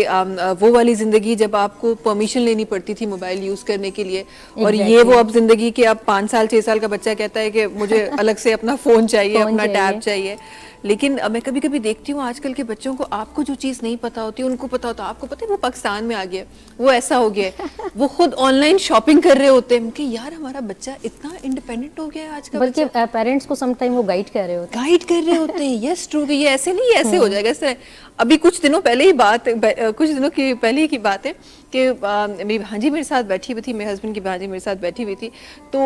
S5: वो वाली ज़िंदगी जब आपको परमिशन लेनी पड़ती थी मोबाइल यूज़ करने के लिए, और ये वो अब जिंदगी कि अब 5 साल 6 साल का बच्चा कहता है कि मुझे अलग से अपना फ़ोन चाहिए, अपना टैब चाहिए। लेकिन मैं कभी कभी देखती हूँ आजकल के बच्चों को, आपको जो चीज़ नहीं पता होती उनको पता होता है। आपको पता है वो पाकिस्तान में आ गया, वो ऐसा हो गया, वो खुद ऑनलाइन शॉपिंग कर रहे होते हैं कि यार हमारा बच्चा इतना इंडिपेंडेंट हो गया है आज का। बल्कि पेरेंट्स को सम टाइम वो गाइड कर रहे होते हैं। यस ट्रू, कि ये ऐसे नहीं, ये ऐसे हो जाएगा, इस तरह। अभी कुछ दिनों की पहले की बात है कि मेरी भांजी मेरे साथ बैठी हुई थी, मेरे हस्बैंड की भांजी मेरे साथ बैठी हुई थी। तो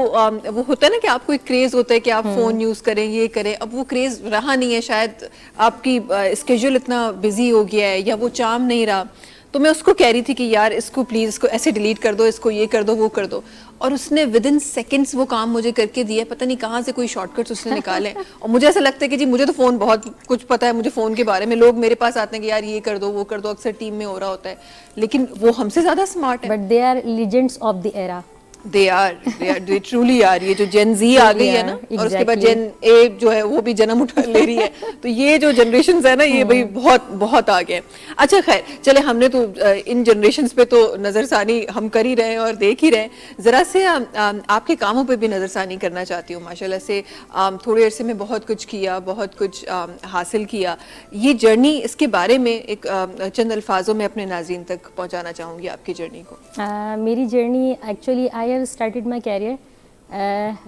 S5: वो होता है ना कि आपको एक क्रेज होता है कि आप फोन यूज करें, ये करें। अब वो क्रेज रहा नहीं है, शायद आपकी स्केड्यूल इतना बिजी हो गया है या वो चार्म नहीं रहा। तो मैं उसको कह रही थी कि यार इसको प्लीज़, इसको ऐसे डिलीट कर दो, इसको ये कर दो, वो कर दो। और उसने विदिन सेकंड्स वो काम मुझे करके दिया। पता नहीं कहाँ से कोई शॉर्टकट्स उसने निकाले। और मुझे ऐसा लगता है कि जी मुझे तो फ़ोन बहुत कुछ पता है, मुझे फ़ोन के बारे में। लोग मेरे पास आते हैं कि यार ये कर दो, वो कर दो, अक्सर टीम में हो रहा होता है, लेकिन वो हमसे ज़्यादा स्मार्ट है। But they are legends of the era.
S1: they truly are। ये जो जेन जी आ गई है ना, और उसके बाद जेन ए जो है वो भी जन्म उठा ले रही है। तो ये जो जनरेशंस है ना, ये भाई बहुत बहुत आ गए। अच्छा खैर, चले, हमने तो इन जनरेशंस पे तो नज़रसानी हम कर ही रहे हैं और देख ही रहे हैं। ज़रा से आपके कामों पे भी नज़रसानी करना चाहती हूँ। माशाल्लाह से थोड़े अरसे में बहुत कुछ किया, बहुत कुछ हासिल किया। ये जर्नी, इसके बारे में एक चंद अल्फाजों में अपने नाज़रीन तक पहुँचाना चाहूँगी आपकी जर्नी को।
S5: मेरी journey actually I have started my career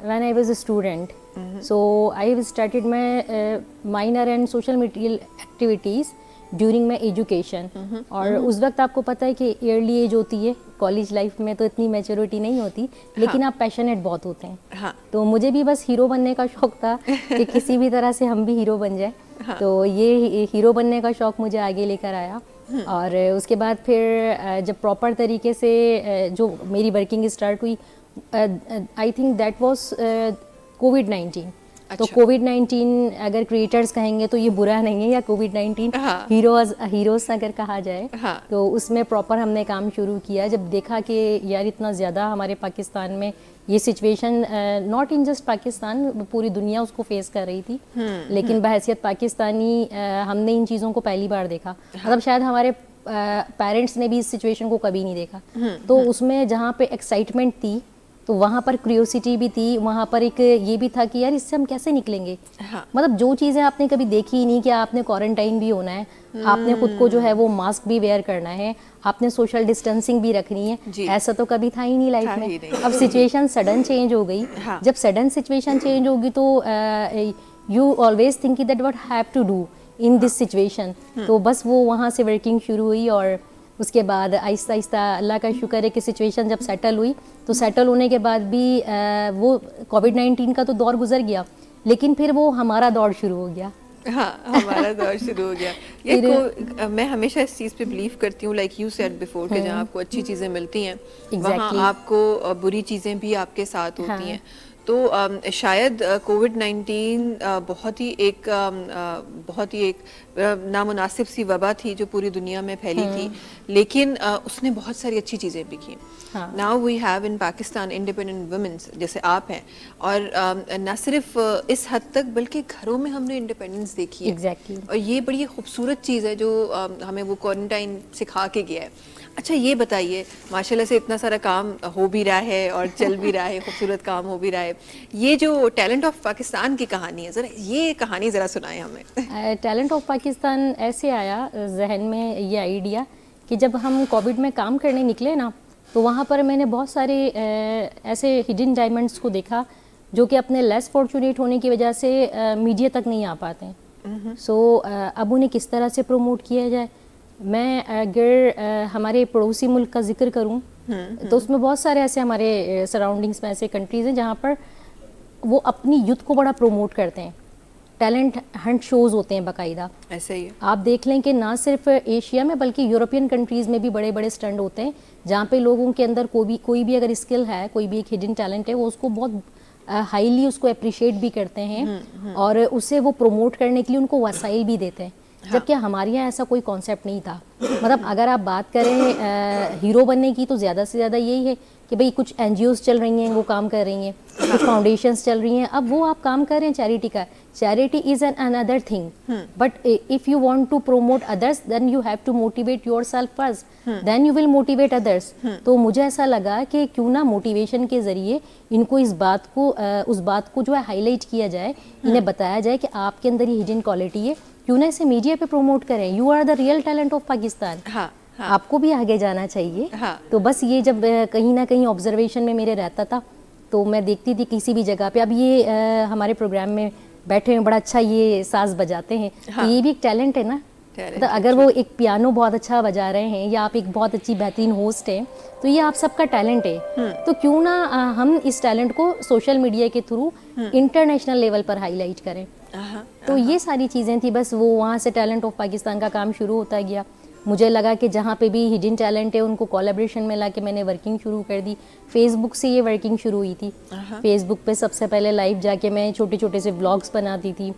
S5: when I was a student. So I have started my minor and social material activities during my education. और उस वक्त आपको पता है कि early age होती है, कॉलेज लाइफ में तो इतनी मैच्योरिटी नहीं होती, लेकिन आप पैशनेट बहुत होते हैं। तो मुझे भी बस हीरो बनने का शौक था कि किसी भी तरह से हम भी हीरो बन जाए। तो ये हीरो बनने का शौक मुझे आगे लेकर आया। और उसके बाद फिर जब प्रॉपर तरीके से जो मेरी वर्किंग स्टार्ट हुई, आई थिंक दैट वाज कोविड-19। तो कोविड-19 अगर क्रिएटर्स कहेंगे तो ये बुरा नहीं है, या कोविड-19
S1: हाँ।
S5: हीरोज अगर कहा जाए,
S1: हाँ।
S5: तो उसमें प्रॉपर हमने काम शुरू किया जब देखा कि यार इतना ज़्यादा हमारे पाकिस्तान में ये situation, not in just Pakistan, पूरी दुनिया उसको फेस कर रही थी, लेकिन बहैसियत पाकिस्तानी हमने इन चीज़ों को पहली बार देखा। मतलब शायद हमारे पेरेंट्स ने भी इस सिचुएशन को कभी नहीं देखा। तो उसमें जहाँ पे एक्साइटमेंट थी तो वहाँ पर क्यूरियोसिटी भी थी, वहाँ पर एक ये भी था कि यार इससे हम कैसे निकलेंगे।
S1: हाँ।
S5: मतलब जो चीज़ें आपने कभी देखी ही नहीं, कि आपने क्वारंटाइन भी होना है, आपने खुद को जो है वो मास्क भी वेयर करना है, आपने सोशल डिस्टेंसिंग भी रखनी
S1: जी।
S5: है, ऐसा तो कभी था ही नहीं लाइफ
S1: था ही
S5: में।
S1: नहीं।
S5: अब सिचुएशन सडन चेंज हो गई।
S1: हाँ।
S5: जब सडन सिचुएशन चेंज होगी तो you always think that what have to do in this situation. तो बस वो वहाँ से वर्किंग शुरू हुई, और उसके बाद आहिस्ता आहिस्ता अल्लाह का शुक्र है कि सिचुएशन जब सेटल हुई, तो सेटल होने के बाद भी वो कोविड-19 का तो दौर गुजर गया, लेकिन फिर वो हमारा दौर शुरू हो गया।
S1: हाँ, हमारा दौर शुरू हो गया। ये मैं हमेशा इस चीज़ पे बिलीव करती हूँ, लाइक यू सेड बिफोर, कि जहाँ आपको अच्छी चीज़ें मिलती हैं वहाँ आपको बुरी चीज़ें भी आपके साथ होती हैं। तो शायद कोविड-19 बहुत ही एक नामुनासिब सी वबा थी जो पूरी दुनिया में फैली थी, लेकिन उसने बहुत सारी अच्छी चीज़ें भी की। Now we have in Pakistan independent womens जैसे आप हैं, और न सिर्फ इस हद तक बल्कि घरों में हमने इंडिपेंडेंस देखी है।
S5: Exactly.
S1: और ये बड़ी खूबसूरत चीज़ है जो हमें वो क्वारंटाइन सिखा के गया है। अच्छा ये बताइए, माशाल्लाह से इतना सारा काम हो भी रहा है और चल भी रहा है, खूबसूरत काम हो भी रहा है, ये जो टैलेंट ऑफ पाकिस्तान की कहानी है, ज़रा ये कहानी ज़रा सुनाएं हमें।
S5: टैलेंट ऑफ पाकिस्तान ऐसे आया जहन में, ये आइडिया, कि जब हम कोविड में काम करने निकले ना, तो वहाँ पर मैंने बहुत सारे ऐसे हिडन डायमंड्स को देखा जो कि अपने लेस फॉर्चुनेट होने की वजह से मीडिया तक नहीं आ पाते हैं। सो अब उन्हें किस तरह से प्रमोट किया जाए। मैं अगर हमारे पड़ोसी मुल्क का जिक्र करूं, तो उसमें बहुत सारे ऐसे हमारे सराउंडिंग्स में ऐसे कंट्रीज़ हैं जहाँ पर वो अपनी यूथ को बड़ा प्रमोट करते हैं। टैलेंट हंट शोज़ होते हैं बाकायदा।
S1: ऐसा ही है।
S5: आप देख लें कि ना सिर्फ एशिया में बल्कि यूरोपियन कंट्रीज़ में भी बड़े बड़े स्टंट होते हैं, जहाँ पे लोगों के अंदर कोई भी अगर स्किल है, कोई भी एक हिडन टैलेंट है, वो उसको बहुत हाईली उसको अप्रिशिएट भी करते हैं, और उसे वो प्रमोट करने के लिए उनको वसाइल भी देते हैं। जबकि हमारे यहाँ ऐसा कोई कॉन्सेप्ट नहीं था। मतलब अगर आप बात करें हीरो बनने की, तो ज़्यादा से ज़्यादा यही है कि भाई कुछ एनजीओज़ चल रही हैं, वो काम कर रही हैं, कुछ फाउंडेशंस चल रही हैं, अब वो आप काम कर रहे हैं चैरिटी का। Charity is an another thing, but if you want to promote others then you have to motivate yourself first, then you will motivate others. तो मुझे ऐसा लगा कि क्यों ना मोटिवेशन के ज़रिए इनको इस बात को उस बात को जो है हाईलाइट किया जाए, इन्हें बताया जाए कि आपके अंदर ये हिडन क्वालिटी है, क्यों ना इसे मीडिया पे प्रमोट करें। You are the real talent of Pakistan.
S1: हाँ, हाँ।
S5: आपको भी आगे जाना चाहिए।
S1: हाँ।
S5: तो बस ये जब कहीं ना कहीं ऑब्जर्वेशन में मेरे रहता था, तो मैं देखती थी किसी भी जगह पे, अब ये हमारे प्रोग्राम में बैठे हैं, बड़ा अच्छा ये साज बजाते हैं।
S1: हाँ।
S5: तो ये भी एक टैलेंट है ना। मतलब अगर वो एक पियानो बहुत अच्छा बजा रहे हैं, या आप एक बहुत अच्छी बेहतरीन होस्ट हैं, तो ये आप सबका टैलेंट है। तो क्यों ना हम इस टैलेंट को सोशल मीडिया के थ्रू इंटरनेशनल लेवल पर हाईलाइट करें। तो ये सारी चीज़ें थी। बस वो वहाँ से टैलेंट ऑफ पाकिस्तान का काम शुरू होता गया। मुझे लगा कि जहाँ पे भी हिडन टैलेंट है उनको कोलैबोरेशन में लाके मैंने वर्किंग शुरू कर दी। फेसबुक से ये वर्किंग शुरू हुई थी। फेसबुक पे सबसे पहले लाइव जाके मैं छोटे छोटे से व्लॉग्स बनाती थी।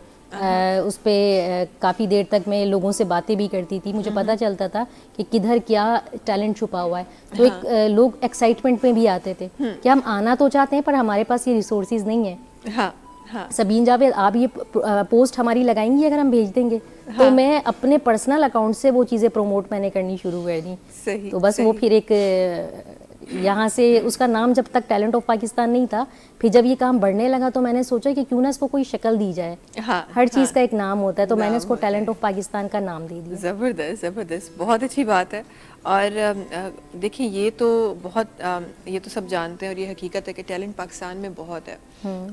S5: उस पर काफ़ी देर तक मैं लोगों से बातें भी करती थी। मुझे पता चलता था कि किधर क्या टैलेंट छुपा हुआ है। तो एक लोग एक्साइटमेंट में भी आते थे कि हम आना तो चाहते हैं पर हमारे पास ये रिसोर्सेज नहीं है।
S1: हाँ, हाँ।
S5: सबीन जावेद, आप ये पोस्ट हमारी लगाएंगी अगर हम भेज देंगे? हाँ। तो मैं अपने पर्सनल अकाउंट से वो चीज़ें प्रमोट मैंने करनी शुरू कर दी।
S1: सही,
S5: तो बस
S1: सही।
S5: वो फिर एक यहाँ से उसका नाम जब तक टैलेंट ऑफ पाकिस्तान नहीं था, फिर जब ये काम बढ़ने लगा तो मैंने सोचा कि क्यों ना इसको कोई शक्ल दी जाए।
S1: हाँ,
S5: हर चीज़ का एक नाम होता है, तो
S1: नाम
S5: मैंने इसको
S1: होता है।
S5: टैलेंट ऑफ पाकिस्तान का नाम दे दिया।
S1: ज़बरदस्त, ज़बरदस्त, बहुत अच्छी बात है। और देखिए ये तो बहुत ये तो सब जानते हैं और ये हकीकत है कि टैलेंट पाकिस्तान में बहुत है।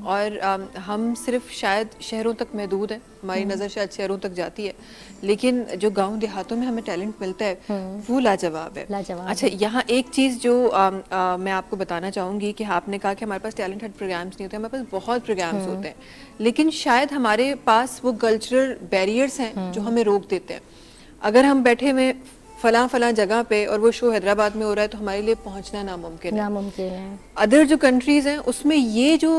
S1: और हम सिर्फ शायद शहरों तक महदूद हैं, हमारी नज़र शायद शहरों तक जाती है, लेकिन जो गांव देहातों में हमें टैलेंट मिलता है वो लाजवाब है।
S5: लाजवाब
S1: अच्छा, यहाँ एक चीज़ जो मैं आपको बताना चाहूँगी कि आपने कहा कि हमारे पास टैलेंट हट प्रोग्राम्स नहीं होते, हमारे पास बहुत प्रोग्राम्स होते हैं, लेकिन शायद हमारे पास वो कल्चरल बैरियर्स हैं जो हमें रोक देते हैं। अगर हम बैठे हुए फलां फलां जगह पे और वो शो हैदराबाद में हो रहा है तो हमारे लिए पहुंचना नामुमकिन है।
S5: नामुमकिन है।
S1: अदर जो कंट्रीज हैं उसमें ये जो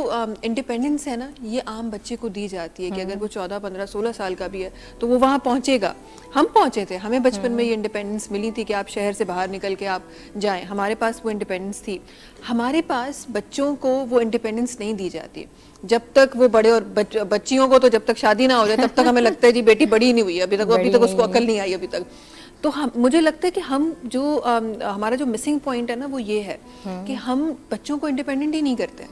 S1: इंडिपेंडेंस है ना, ये आम बच्चे को दी जाती है कि अगर वो 14, 15, 16 साल का भी है तो वो वहाँ पहुंचेगा। हम पहुंचे थे, हमें बचपन में ये इंडिपेंडेंस मिली थी कि आप शहर से बाहर निकल के आप जाएं, हमारे पास वो इंडिपेंडेंस थी। हमारे पास बच्चों को वो इंडिपेंडेंस नहीं दी जाती जब तक वो बड़े, और बच्चियों को तो जब तक शादी ना हो जाए तब तक हमें लगता है जी बेटी बड़ी नहीं हुई अभी तक उसको अकल नहीं आई अभी तक। तो हम, मुझे लगता है कि हम जो हमारा जो मिसिंग पॉइंट है ना वो ये है कि हम बच्चों को इंडिपेंडेंट ही नहीं करते।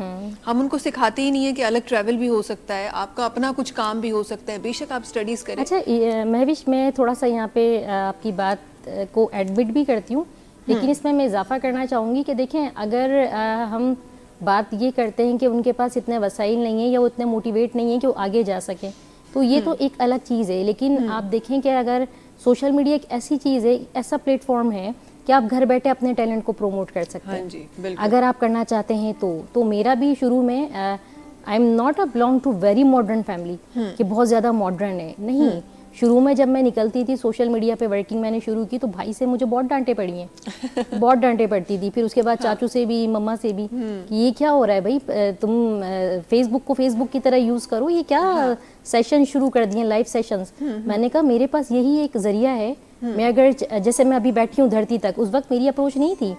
S1: हम उनको सिखाते ही नहीं है कि अलग ट्रैवल भी हो सकता है, आपका अपना कुछ काम भी हो सकता है, बेशक आप स्टडीज करें।
S5: अच्छा महविश, मैं थोड़ा सा यहाँ पे आपकी बात को एडमिट भी करती हूँ, लेकिन इसमें मैं इजाफा करना चाहूँगी कि देखें, अगर हम बात ये करते हैं कि उनके पास इतने वसाइल नहीं है या वो इतने मोटिवेट नहीं है कि वो आगे जा सकें, तो ये तो एक अलग चीज़ है। लेकिन आप देखें कि अगर सोशल मीडिया एक ऐसी चीज़ है, ऐसा प्लेटफॉर्म है कि आप घर बैठे अपने टैलेंट को प्रमोट कर सकते हैं।
S1: हाँ जी, बिल्कुल।
S5: अगर आप करना चाहते हैं तो मेरा भी शुरू में I am not a belong to very modern family कि बहुत ज़्यादा मॉडर्न है, नहीं। शुरू में जब मैं निकलती थी सोशल मीडिया पे वर्किंग मैंने शुरू की तो भाई से मुझे बहुत डांटे पड़ी हैं बहुत डांटे पड़ती थी। फिर उसके बाद चाचू से भी, मम्मा से भी कि ये क्या हो रहा है भाई, तुम फेसबुक को फेसबुक की तरह यूज़ करो, ये क्या सेशन शुरू कर दिए लाइव सेशंस। मैंने कहा मेरे पास यही एक जरिया है, मैं अगर जैसे मैं अभी बैठी हूँ धरती तक, उस वक्त मेरी अप्रोच नहीं थी।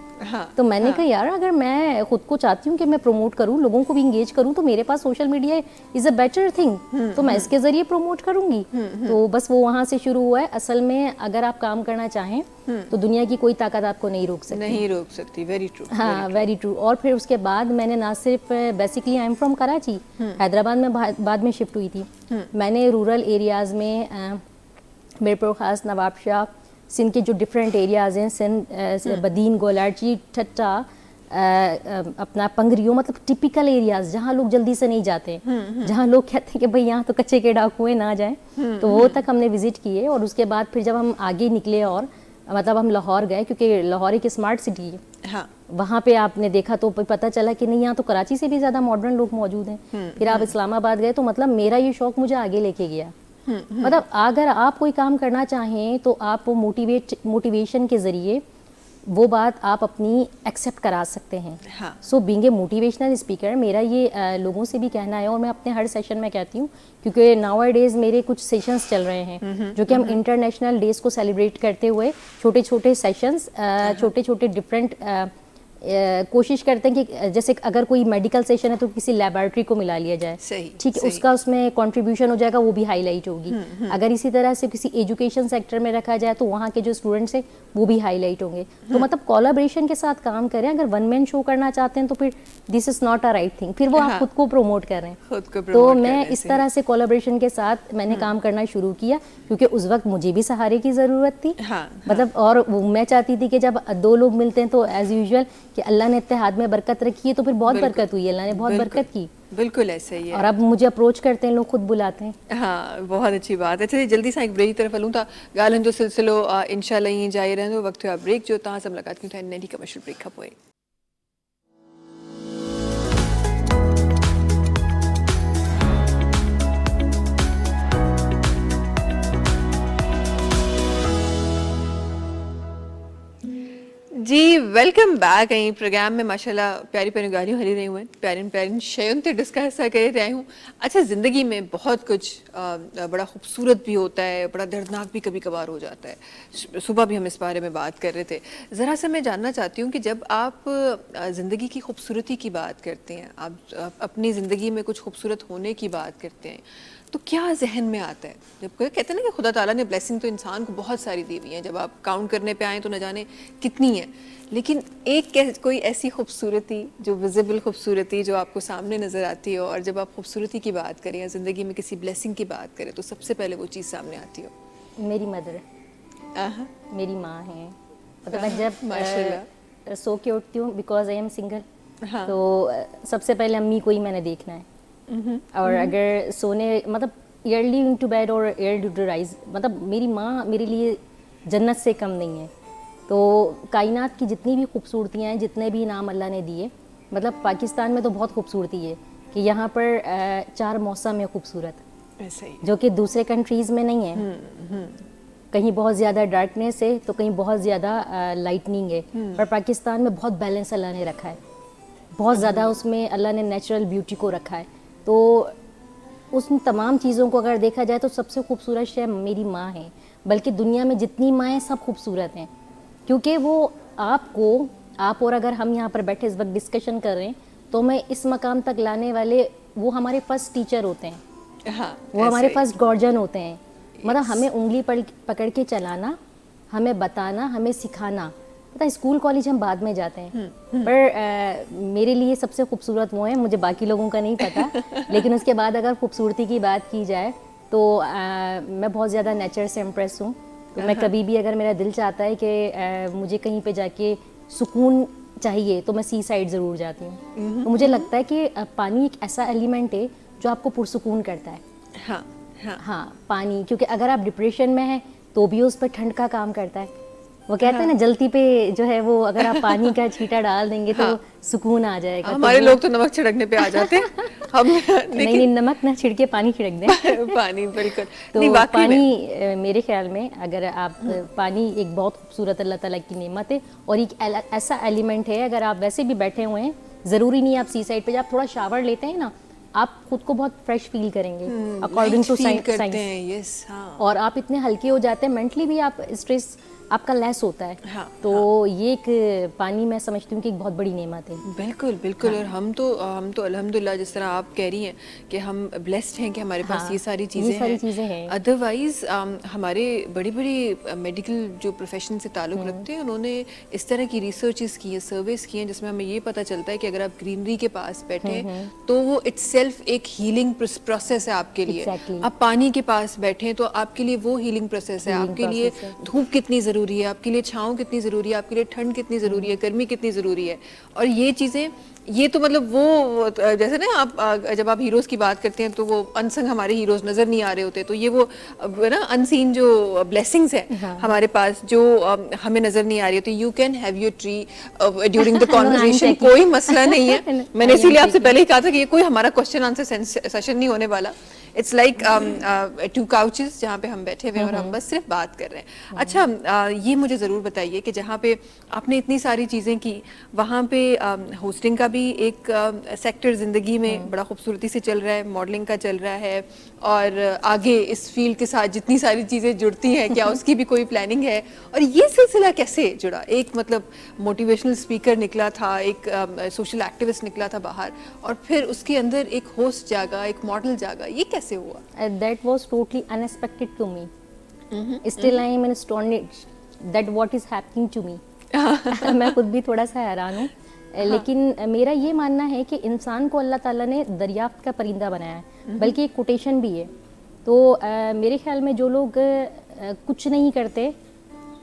S5: तो मैंने कहा यार अगर मैं खुद को चाहती हूँ कि मैं प्रमोट करूँ, लोगों को भी इंगेज करूँ, तो मेरे पास social media is a better thing, तो मैं इसके ज़रिए प्रमोट करूँगी। तो बस वो वहाँ से शुरू हुआ है। असल में अगर आप काम करना चाहें तो दुनिया की कोई ताकत आपको नहीं रोक सकती। Very true. हाँ, वेरी ट्रू। और फिर उसके बाद मैंने ना सिर्फ basically I am from Karachi, Hyderabad में बाद में शिफ्ट हुई थी। मैंने रूरल एरियाज़ में मीरपुर खास, नवाबशाह, सिंध के जो डिफरेंट एरियाज़ हैं, सिंध, बदीन, गोलाची, ठट्टा, अपना पंगरियो, मतलब टिपिकल एरियाज़ जहाँ लोग जल्दी से नहीं जाते, जहाँ लोग कहते हैं कि भाई यहाँ तो कच्चे के डाकू हैं, ना जाएं, तो वो तक हमने विज़िट किए। और उसके बाद फिर जब हम आगे निकले और मतलब हम लाहौर गए, क्योंकि लाहौर एक स्मार्ट सिटी है। हाँ। वहाँ पे आपने देखा तो पता चला कि नहीं, यहाँ तो कराची से भी ज़्यादा मॉडर्न लोग मौजूद हैं। फिर आप इस्लामाबाद गए, तो मतलब मेरा ये शौक़ मुझे आगे लेके गया। मतलब अगर आप कोई काम करना चाहें तो आप वो मोटिवेशन के ज़रिए वो बात आप अपनी एक्सेप्ट करा सकते हैं। So being a motivational speaker, मेरा ये लोगों से भी कहना है, और मैं अपने हर सेशन में कहती हूँ, क्योंकि नाउ डेज मेरे कुछ सेशंस चल रहे हैं जो कि हम इंटरनेशनल डेज को सेलिब्रेट करते हुए छोटे छोटे सेशंस, छोटे छोटे डिफरेंट कोशिश करते हैं कि जैसे अगर कोई मेडिकल सेशन है तो किसी लैबोरेटरी को मिला लिया जाए, ठीक है, उसका उसमें कंट्रीब्यूशन हो जाएगा, वो भी हाईलाइट होगी। अगर इसी तरह से किसी एजुकेशन सेक्टर में रखा जाए तो वहाँ के जो स्टूडेंट्स हैं वो भी हाईलाइट होंगे। तो मतलब कोलैबोरेशन के साथ काम करें। अगर वन मैन शो करना चाहते हैं तो फिर this is not a right thing, फिर वो आप खुद को प्रमोट कर रहे हैं। तो मैं इस तरह से कोलैबोरेशन के साथ मैंने काम करना शुरू किया, क्योंकि उस वक्त मुझे भी सहारे की ज़रूरत थी। मतलब और मैं चाहती थी कि जब दो लोग मिलते हैं तो एज यूजुअल कि अल्लाह ने इत्तेहाद में बरकत रखी है, तो फिर बहुत बरकत हुई, अल्लाह ने बहुत बरकत की।
S1: बिल्कुल ऐसे ही है।
S5: और अब मुझे अप्रोच करते हैं लोग, खुद बुलाते हैं।
S1: हाँ, बहुत अच्छी बात है। चलिए जल्दी सा एक ब्रेक की तरफ हलूँ था ॻाल्हियुनि जो सिलसिलो इंशाल्लाह ईअं जारी रहंदो। वक़्तु आहे ब्रेक जो, तव्हां सां मुलाक़ात कयूं था नंढी कमर्शियल ब्रेक खां पोइ। जी वेलकम बैक। ऐं प्रोग्राम में माशाल्लाह प्यारी प्यारी ॻाल्हियूं हली रहियूं आहिनि, प्यारियुनि प्यारियुनि शयुनि ते डिस्कस था करे रहिया आहियूं। अच्छा, ज़िंदगी में बहुत कुछ बड़ा खूबसूरत भी होता है, बड़ा दर्दनाक भी कभी कभार हो जाता है। सुबह भी हम इस बारे में बात कर रहे थे। ज़रा सा मैं जानना चाहती हूँ कि जब आप ज़िंदगी की खूबसूरती की बात करते हैं, आप अपनी ज़िंदगी में कुछ खूबसूरत होने की बात करते हैं, तो क्या जहन में आता है? जब कहते हैं ना कि खुदा ताला ने ब्लेसिंग तो इंसान को बहुत सारी दी हुई है, जब आप काउंट करने पे आए तो न जाने कितनी है, लेकिन एक कोई ऐसी खूबसूरती जो विजिबल खूबसूरती जो आपको सामने नज़र आती हो, और जब आप खूबसूरती की बात करें या ज़िंदगी में किसी ब्लेसिंग की बात करें तो सबसे पहले वो चीज़ सामने आती हो?
S5: मेरी मदर, मेरी माँ है। मतलब मैं जब सो के उठती हूँ, बिकॉज आई एम सिंगल, तो सबसे पहले अम्मी को ही मैंने देखना है। और अगर सोने मतलब अर्ली इनटू बेड और अर्ली टू राइज, मतलब मेरी माँ मेरे लिए जन्नत से कम नहीं है। तो कायनात की जितनी भी खूबसूरतियाँ हैं, जितने भी इनाम अल्लाह ने दिए, मतलब पाकिस्तान में तो बहुत खूबसूरती है कि यहाँ पर 4 मौसम है खूबसूरत, जो कि दूसरे कंट्रीज़ में नहीं है। कहीं बहुत ज़्यादा डार्कनेस है तो कहीं बहुत ज़्यादा लाइटनिंग है। पर पाकिस्तान में बहुत बैलेंस अल्लाह ने रखा है, बहुत ज़्यादा उसमें अल्लाह ने नेचुरल ब्यूटी को रखा है। तो उन तमाम चीज़ों को अगर देखा जाए तो सबसे खूबसूरत शय मेरी माँ है, बल्कि दुनिया में जितनी माँएँ सब खूबसूरत हैं, क्योंकि वो आप और अगर हम यहाँ पर बैठे इस वक्त डिस्कशन कर रहे हैं तो मैं इस मकाम तक लाने वाले वो हमारे फर्स्ट टीचर होते हैं।
S1: हाँ,
S5: वो हमारे
S1: ऐसे
S5: फर्स्ट गार्जियन होते हैं। मतलब हमें उंगली पकड़ के चलाना, हमें बताना, हमें सिखाना। पता है स्कूल कॉलेज हम बाद में जाते हैं, पर मेरे लिए सबसे खूबसूरत वो है, मुझे बाकी लोगों का नहीं पता लेकिन उसके बाद अगर खूबसूरती की बात की जाए तो मैं बहुत ज़्यादा नेचर से इम्प्रेस हूँ। तो मैं कभी भी अगर मेरा दिल चाहता है कि मुझे कहीं पे जाके सुकून चाहिए तो मैं सी साइड ज़रूर जाती हूँ। तो मुझे लगता है कि पानी एक ऐसा एलिमेंट है जो आपको पुरसुकून करता है।
S1: हाँ हाँ
S5: हाँ, पानी, क्योंकि अगर आप डिप्रेशन में हैं तो भी उस पर ठंड का काम करता है। वो कहते हैं ना जलती पे जो है वो अगर आप पानी का छींटा डाल देंगे तो सुकून आ जाएगा।
S1: हमारे लोग तो नमक छिड़कने पे आ जाते हैं हम
S5: नहीं, नमक ना छिड़के पानी छिड़क दें
S1: पानी बिल्कुल
S5: तो
S1: नहीं, वाकई में।
S5: पानी मेरे ख्याल में अगर आप पानी एक बहुत खूबसूरत अल्लाह ताला की नेमत है और एक ऐसा एलिमेंट है, अगर आप वैसे भी बैठे हुए हैं, ज़रूरी नहीं आप सी साइड पे, जब आप थोड़ा शावर लेते हैं ना आप खुद को बहुत फ्रेश फील करेंगे अकॉर्डिंग टू साइंस।
S1: यस हाँ।
S5: और आप इतने हल्के हो जाते हैं, मेंटली भी आप स्ट्रेस आपका लेस होता है।
S1: हाँ,
S5: तो ये एक पानी मैं समझती हूँ कि एक बहुत बड़ी नेमत है।
S1: बिल्कुल बिल्कुल। और हम तो अल्हम्दुलिल्लाह जिस तरह आप कह रही हैं कि हम ब्लेस्ड हैं कि हमारे पास ये सारी चीज़ें हैं। अदरवाइज हमारे बड़ी बड़ी मेडिकल जो प्रोफेशन से ताल्लुक़ रखते हैं उन्होंने इस तरह की रिसर्चेस की हैं, सर्वेस की हैं, जिसमें हमें ये पता चलता है कि अगर आप ग्रीनरी के पास बैठे तो वो इट्सेल्फ एक हीलिंग प्रोसेस है आपके लिए। आप पानी के पास बैठे तो आपके लिए वो हीलिंग प्रोसेस है। आपके लिए धूप कितनी ज़रूरी है, आपके लिए छाँव कितनी ज़रूरी है, आपके लिए ठंड कितनी ज़रूरी है, गर्मी कितनी ज़रूरी है। और ये चीज़ें, ये तो मतलब वो जैसे ना आप जब आप हीरोज़ की बात करते हैं तो वो अनसंग हमारे हीरोज़ नज़र नहीं आ रहे होते, तो ये वो ना अनसीन जो ब्लेसिंग्स है हमारे पास जो हमें नज़र नहीं आ रही होती। You can have your tree during the conversation, कोई मसला नहीं है। मैंने इसीलिए आपसे पहले ही कहा था कि ये कोई हमारा क्वेश्चन आंसर सेशन नहीं होने वाला। इट्स लाइक 2 काउचेस जहाँ पे हम बैठे हुए हैं और हम बस सिर्फ बात कर रहे हैं। अच्छा, ये मुझे ज़रूर बताइए कि जहाँ पे आपने इतनी सारी चीज़ें की, वहाँ पे होस्टिंग का भी एक सेक्टर ज़िंदगी में बड़ा खूबसूरती से चल रहा है, मॉडलिंग का चल रहा है, और आगे इस फील्ड के साथ जितनी सारी चीज़ें जुड़ती हैं, क्या उसकी भी कोई प्लानिंग है? और ये सिलसिला कैसे जुड़ा? एक मतलब मोटिवेशनल स्पीकर निकला था, एक सोशल एक्टिविस्ट निकला था बाहर, और फिर उसके अंदर एक होस्ट जागा, एक मॉडल जागा, ये कैसे हुआ?
S5: That was totally unexpected to me. Still I am astonished that what is happening to me. मैं खुद भी थोड़ा सा हैरान हूँ। लेकिन मेरा ये मानना है कि इंसान को अल्लाह ताला ने दरियाफ्त का परिंदा बनाया है, बल्कि एक कोटेशन भी है। तो मेरे ख्याल में जो लोग कुछ नहीं करते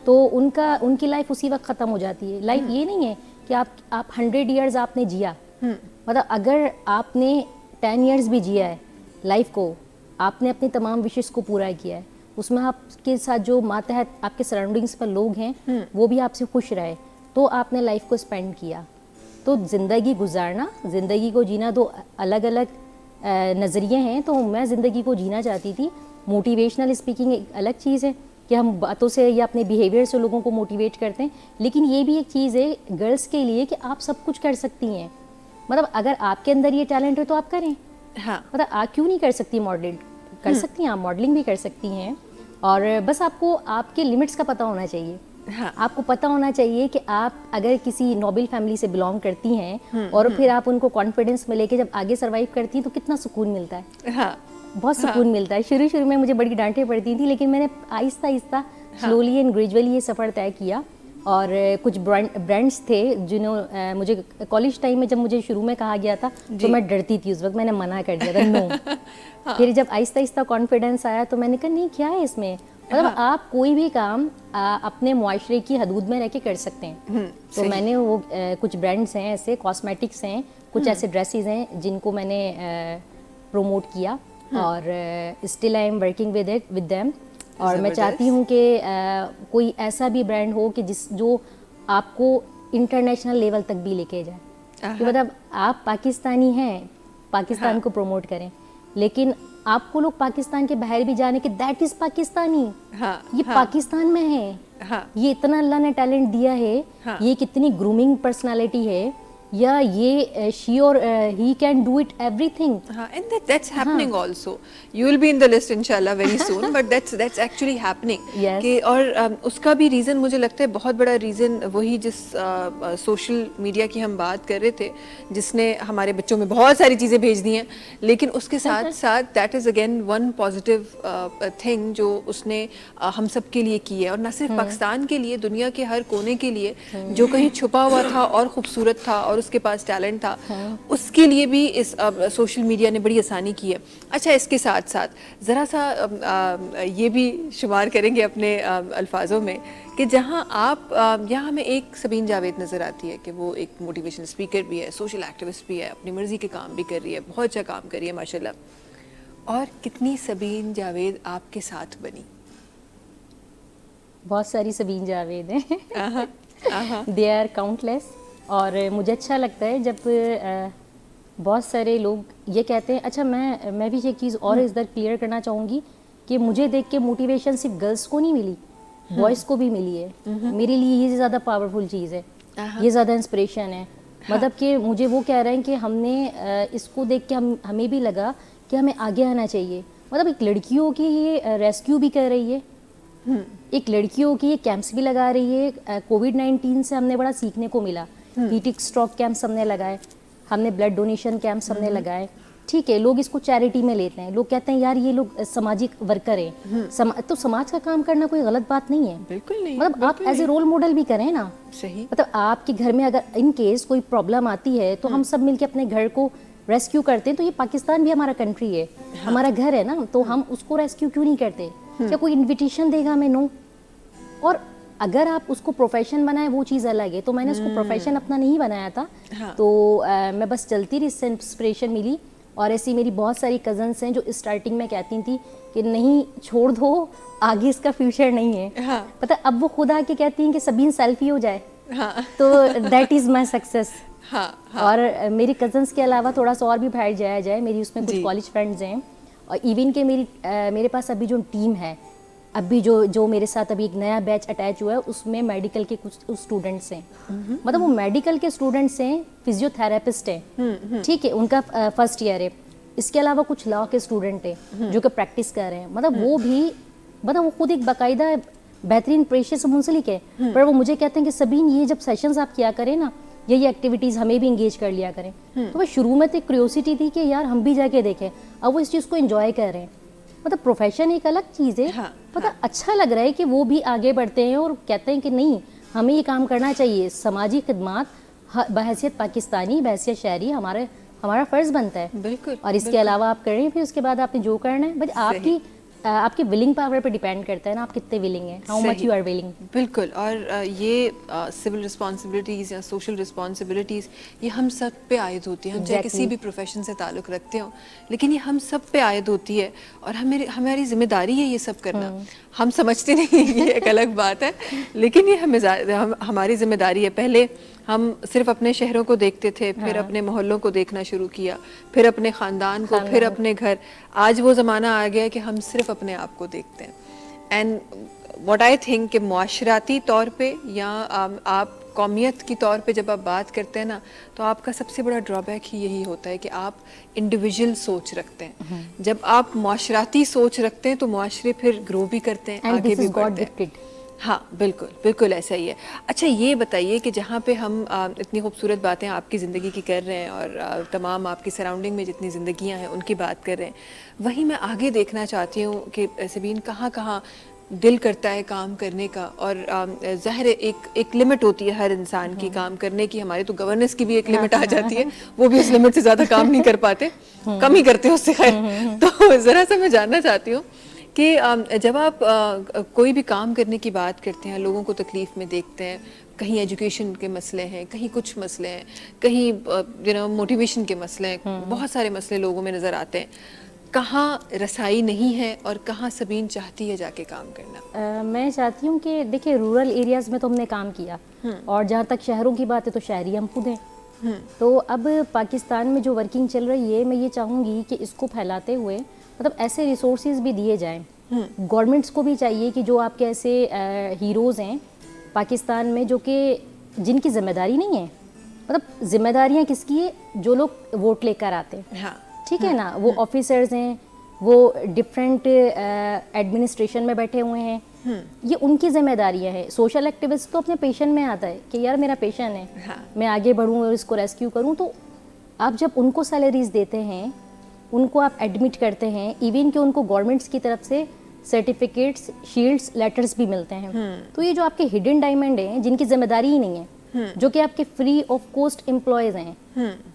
S5: तो उनकी लाइफ उसी वक्त ख़त्म हो जाती है। लाइफ ये नहीं है कि आप 100 ईयर्स आपने जिया, मतलब अगर आपने 10 ईयर्स भी जिया है लाइफ को, आपने अपनी तमाम विशेष को पूरा किया है, उसमें आपके साथ जो मातहत आपके सराउंडिंग्स पर लोग हैं वो भी आपसे खुश रहे, तो आपने लाइफ को स्पेंड किया। तो ज़िंदगी गुजारना, ज़िंदगी को जीना, दो अलग अलग नज़रिए हैं। तो मैं ज़िंदगी को जीना चाहती थी। मोटिवेशनल स्पीकिंग एक अलग चीज़ है कि हम बातों से या अपने बिहेवियर से लोगों को मोटिवेट करते हैं, लेकिन ये भी एक चीज़ है गर्ल्स के लिए कि आप सब कुछ कर सकती हैं। मतलब अगर आपके अंदर ये टैलेंट है तो आप करें।
S1: हाँ,
S5: मतलब आप क्यों नहीं कर सकती? मॉडल कर सकती हैं आप, मॉडलिंग भी कर सकती हैं, और बस आपको आपके लिमिट्स का पता होना चाहिए।
S1: हाँ,
S5: आपको पता होना चाहिए कि आप अगर किसी नोबल फैमिली से बिलोंग करती हैं और फिर आप उनको कॉन्फिडेंस में लेके जब आगे सर्वाइव करती हैं तो कितना सुकून मिलता है।
S1: हाँ,
S5: बहुत सुकून मिलता है। शुरू में मुझे बड़ी डांटें पड़ती थी, लेकिन मैंने Aahista Aahista slowly and gradually ये सफ़र तय किया। और कुछ ब्रांड्स थे जिन्होंने मुझे कॉलेज टाइम में जब मुझे शुरू में कहा गया था तो मैं डरती थी, उस वक्त मैंने मना कर दिया था, नो। फिर जब आहिस्ता आहिस्ता कॉन्फिडेंस आया तो मैंने कहा नहीं, क्या है इसमें, मतलब आप कोई भी काम अपने मुआशरे की हदूद में रह के कर सकते हैं। तो मैंने वो कुछ ब्रांड्स हैं ऐसे, कॉस्मेटिक्स हैं, कुछ ऐसे ड्रेसेस हैं जिनको मैंने प्रोमोट किया, और still I am working with them. और मैं चाहती हूँ कि कोई ऐसा भी ब्रांड हो कि जो आपको इंटरनेशनल लेवल तक भी लेके जाए। कि मतलब आप पाकिस्तानी हैं, पाकिस्तान को प्रमोट करें, लेकिन आपको लोग पाकिस्तान के बाहर भी जाने के दैट इज पाकिस्तानी,
S1: हाँ,
S5: ये
S1: हाँ,
S5: पाकिस्तान में है,
S1: हाँ,
S5: ये इतना अल्लाह ने टैलेंट दिया है,
S1: हाँ।
S5: ये कितनी ग्रूमिंग पर्सनालिटी है, या ये शी और he can do it everything.
S1: हाँ, and that's happening also. You will be in the list inshallah very soon, but that's actually happening.
S5: Yes.
S1: कि और उसका भी रीज़न मुझे लगता है बहुत बड़ा रीज़न वही जिस सोशल मीडिया की हम बात कर रहे थे, जिसने हमारे बच्चों में बहुत सारी चीज़ें भेज दी हैं, लेकिन उसके साथ साथ that is again one positive thing जो उसने हम सब के लिए की है, और न सिर्फ पाकिस्तान के लिए, दुनिया के हर कोने के लिए जो कहीं छुपा हुआ था और खूबसूरत था और उसके पास टैलेंट था, उसके लिए भी इस सोशल मीडिया ने बड़ी आसानी की है। अच्छा, इसके साथ साथ ज़रा सा ये भी शुमार करेंगे अपने अल्फाजों में कि जहाँ आप यहाँ हमें एक सबीन जावेद नज़र आती है कि वो एक मोटिवेशनल स्पीकर भी है, सोशल एक्टिविस्ट भी है, अपनी मर्ज़ी के काम भी कर रही है, बहुत अच्छा काम कर रही है माशाल्लाह। और कितनी सबीन जावेद आपके साथ बनी?
S5: बहुत सारी सबीन जावेद हैं, दे आर काउंटलेस। और मुझे अच्छा लगता है जब बहुत सारे लोग ये कहते हैं। अच्छा, मैं भी एक चीज़ और इधर क्लियर करना चाहूँगी कि मुझे देख के मोटिवेशन सिर्फ गर्ल्स को नहीं मिली, बॉयज़ को भी मिली है। मेरे लिए ये ज़्यादा पावरफुल चीज़ है, ये ज़्यादा इंस्पिरेशन है। मतलब कि मुझे वो कह रहे हैं कि हमने इसको देख के हमें भी लगा कि हमें आगे आना चाहिए। मतलब एक लड़कियों की ये रेस्क्यू भी कर रही है, एक लड़कियों की ये कैंप्स भी लगा रही है। कोविड-19 से हमने बड़ा सीखने को मिला। हीटिक स्ट्रोक कैंप्स हमने लगाए, हमने ब्लड डोनेशन कैंप्स हमने लगाए। ठीक है, लोग इसको चैरिटी में लेते हैं, लोग कहते हैं यार ये लोग सामाजिक वर्कर हैं। तो समाज का काम करना कोई गलत बात नहीं है,
S1: बिल्कुल नहीं।
S5: मतलब आप एज ए रोल मॉडल भी करें ना।
S1: सही।
S5: मतलब आपके घर में अगर इन केस कोई प्रॉब्लम आती है तो हम सब मिलके अपने घर को रेस्क्यू करते हैं। तो ये पाकिस्तान भी हमारा कंट्री है, हमारा घर है ना, तो हम उसको रेस्क्यू क्यों नहीं करते? क्या कोई इन्विटेशन देगा हमें? नो। और अगर आप उसको प्रोफेशन बनाए वो चीज़ अलग है। तो मैंने उसको प्रोफेशन अपना नहीं बनाया था।
S1: हाँ।
S5: तो मैं बस चलती रही, इससे इंस्पिरेशन मिली। और ऐसी मेरी बहुत सारी कजन्स हैं जो स्टार्टिंग में कहती थी कि नहीं छोड़ दो, आगे इसका फ्यूचर नहीं है।
S1: हाँ।
S5: पता अब वो खुद आके कहती हैं कि सबीन सेल्फी हो जाए।
S1: हाँ।
S5: तो दैट इज़ माई सक्सेस।
S1: हाँ, हाँ।
S5: और मेरी कजन्स के अलावा थोड़ा सा और भी बाहर जाया जाए, मेरी उसमें कुछ कॉलेज फ्रेंड्स हैं, और इवन के मेरे पास अभी जो टीम है, अभी जो मेरे साथ अभी एक नया बैच अटैच हुआ है, उसमें मेडिकल के कुछ स्टूडेंट्स हैं। मतलब वो मेडिकल के स्टूडेंट्स हैं, फिजियोथेरेपिस्ट हैं, ठीक है, उनका फर्स्ट ईयर है। इसके अलावा कुछ लॉ के स्टूडेंट हैं जो कि प्रैक्टिस कर रहे हैं। मतलब वो भी, मतलब वो खुद एक बाकायदा बेहतरीन पेशे से मुंसलिक है। पर वो मुझे कहते हैं कि सबीन ये जब सेशंस आप किया करें ना, ये एक्टिविटीज़ हमें भी इंगेज कर लिया करें। तो वो शुरू में तो एक क्यूरियोसिटी थी कि यार हम भी जाके देखें। अब वो इस चीज़ को एंजॉय कर रहे हैं। मतलब प्रोफेशन एक अलग चीज़ है।
S1: हाँ,
S5: पता अच्छा लग रहा है कि वो भी आगे बढ़ते हैं और कहते हैं कि नहीं हमें ये काम करना चाहिए। समाजी खिदमात बहैसियत पाकिस्तानी, बहैसियत शहरी हमारा फ़र्ज़ बनता है।
S1: बिल्कुल।
S5: और इसके अलावा आप करें, फिर उसके बाद आपने जो करना है, बट आपकी विलिंग पावर पे डिपेंड करता है ना, आप कितने विलिंग हैं, how much you are willing.
S1: बिल्कुल। और ये सिविल रिस्पॉन्सिबिलिटीज़ या सोशल रिस्पॉन्सिबिलिटीज़ ये हम सब पे आयद होती हैं। हम चाहे किसी भी प्रोफेशन से ताल्लुक़ रखते हो, लेकिन ये हम सब पे आयद होती है और हमारी जिम्मेदारी है ये सब करना। हम समझते नहीं, ये एक अलग बात है, लेकिन ये हमारी जिम्मेदारी है। पहले हम सिर्फ अपने शहरों को देखते थे, फिर अपने मोहल्लों को देखना शुरू किया, फिर अपने ख़ानदान को, फिर अपने घर। आज वो ज़माना आ गया है कि हम सिर्फ अपने आप को देखते हैं। एंड व्हाट आई थिंक कि मुआशराती तौर पे या आप कौमियत की तौर पे जब आप बात करते हैं ना, तो आपका सबसे बड़ा ड्रॉबैक ही यही होता है कि आप इंडिविजुअल सोच रखते हैं। जब आप मुआशराती सोच रखते हैं तो मुआशरे फिर ग्रो भी करते हैं, आगे भी बढ़ते हैं। हाँ, बिल्कुल बिल्कुल ऐसा ही है। अच्छा, ये बताइए कि जहाँ पे हम इतनी खूबसूरत बातें आपकी ज़िंदगी की कर रहे हैं और तमाम आपकी सराउंडिंग में जितनी ज़िंदगियाँ हैं उनकी बात कर रहे हैं, वहीं मैं आगे देखना चाहती हूँ कि सबीन कहाँ कहाँ दिल करता है काम करने का। और ज़ाहिर है एक लिमिट होती है हर इंसान की काम करने की। हमारे तो गवर्नेंस की भी एक लिमिट आ जाती है, वो भी उस लिमिट से ज़्यादा काम नहीं कर पाते, कम ही करते हैं उससे। खैर, तो ज़रा सा मैं जानना चाहती हूँ कि जब आप कोई भी काम करने की बात करते हैं, लोगों को तकलीफ़ में देखते हैं, कहीं एजुकेशन के मसले हैं, कहीं कुछ मसले हैं, कहीं मोटिवेशन के मसले हैं, बहुत सारे मसले लोगों में नज़र आते हैं, कहाँ रसाई नहीं है और कहाँ सबीन चाहती है जाके काम करना?
S5: मैं चाहती हूँ कि देखिए रूरल एरियाज़ में तो हमने काम किया, और जहाँ तक शहरों की बात है तो शहरी हम खुद हैं। तो अब पाकिस्तान में जो वर्किंग चल रही है, मैं ये चाहूँगी कि इसको फैलाते हुए मतलब ऐसे रिसोर्सेज भी दिए जाएं। गवर्नमेंट्स को भी चाहिए कि जो आपके ऐसे हीरोज़ हैं पाकिस्तान में जो कि जिनकी जिम्मेदारी नहीं है, मतलब जिम्मेदारियां किसकी है, जो लोग वोट लेकर आते हैं,
S1: हाँ
S5: ठीक है ना, वो ऑफिसर्स हैं, वो डिफरेंट एडमिनिस्ट्रेशन में बैठे हुए हैं, ये उनकी जिम्मेदारियां हैं। सोशल एक्टिविस्ट तो अपने पेशेंट में आता है कि यार मेरा पेशेंट है,
S1: हाँ।
S5: मैं आगे बढ़ूँ और इसको रेस्क्यू करूँ। तो आप जब उनको सैलरीज देते हैं, उनको आप एडमिट करते हैं, इवन कि उनको गवर्नमेंट्स की तरफ से सर्टिफिकेट्स, शील्ड्स, लेटर्स भी मिलते हैं। तो ये जो आपके हिडन डायमंड हैं जिनकी जिम्मेदारी ही नहीं है, जो कि आपके फ्री ऑफ कॉस्ट एम्प्लॉयज हैं,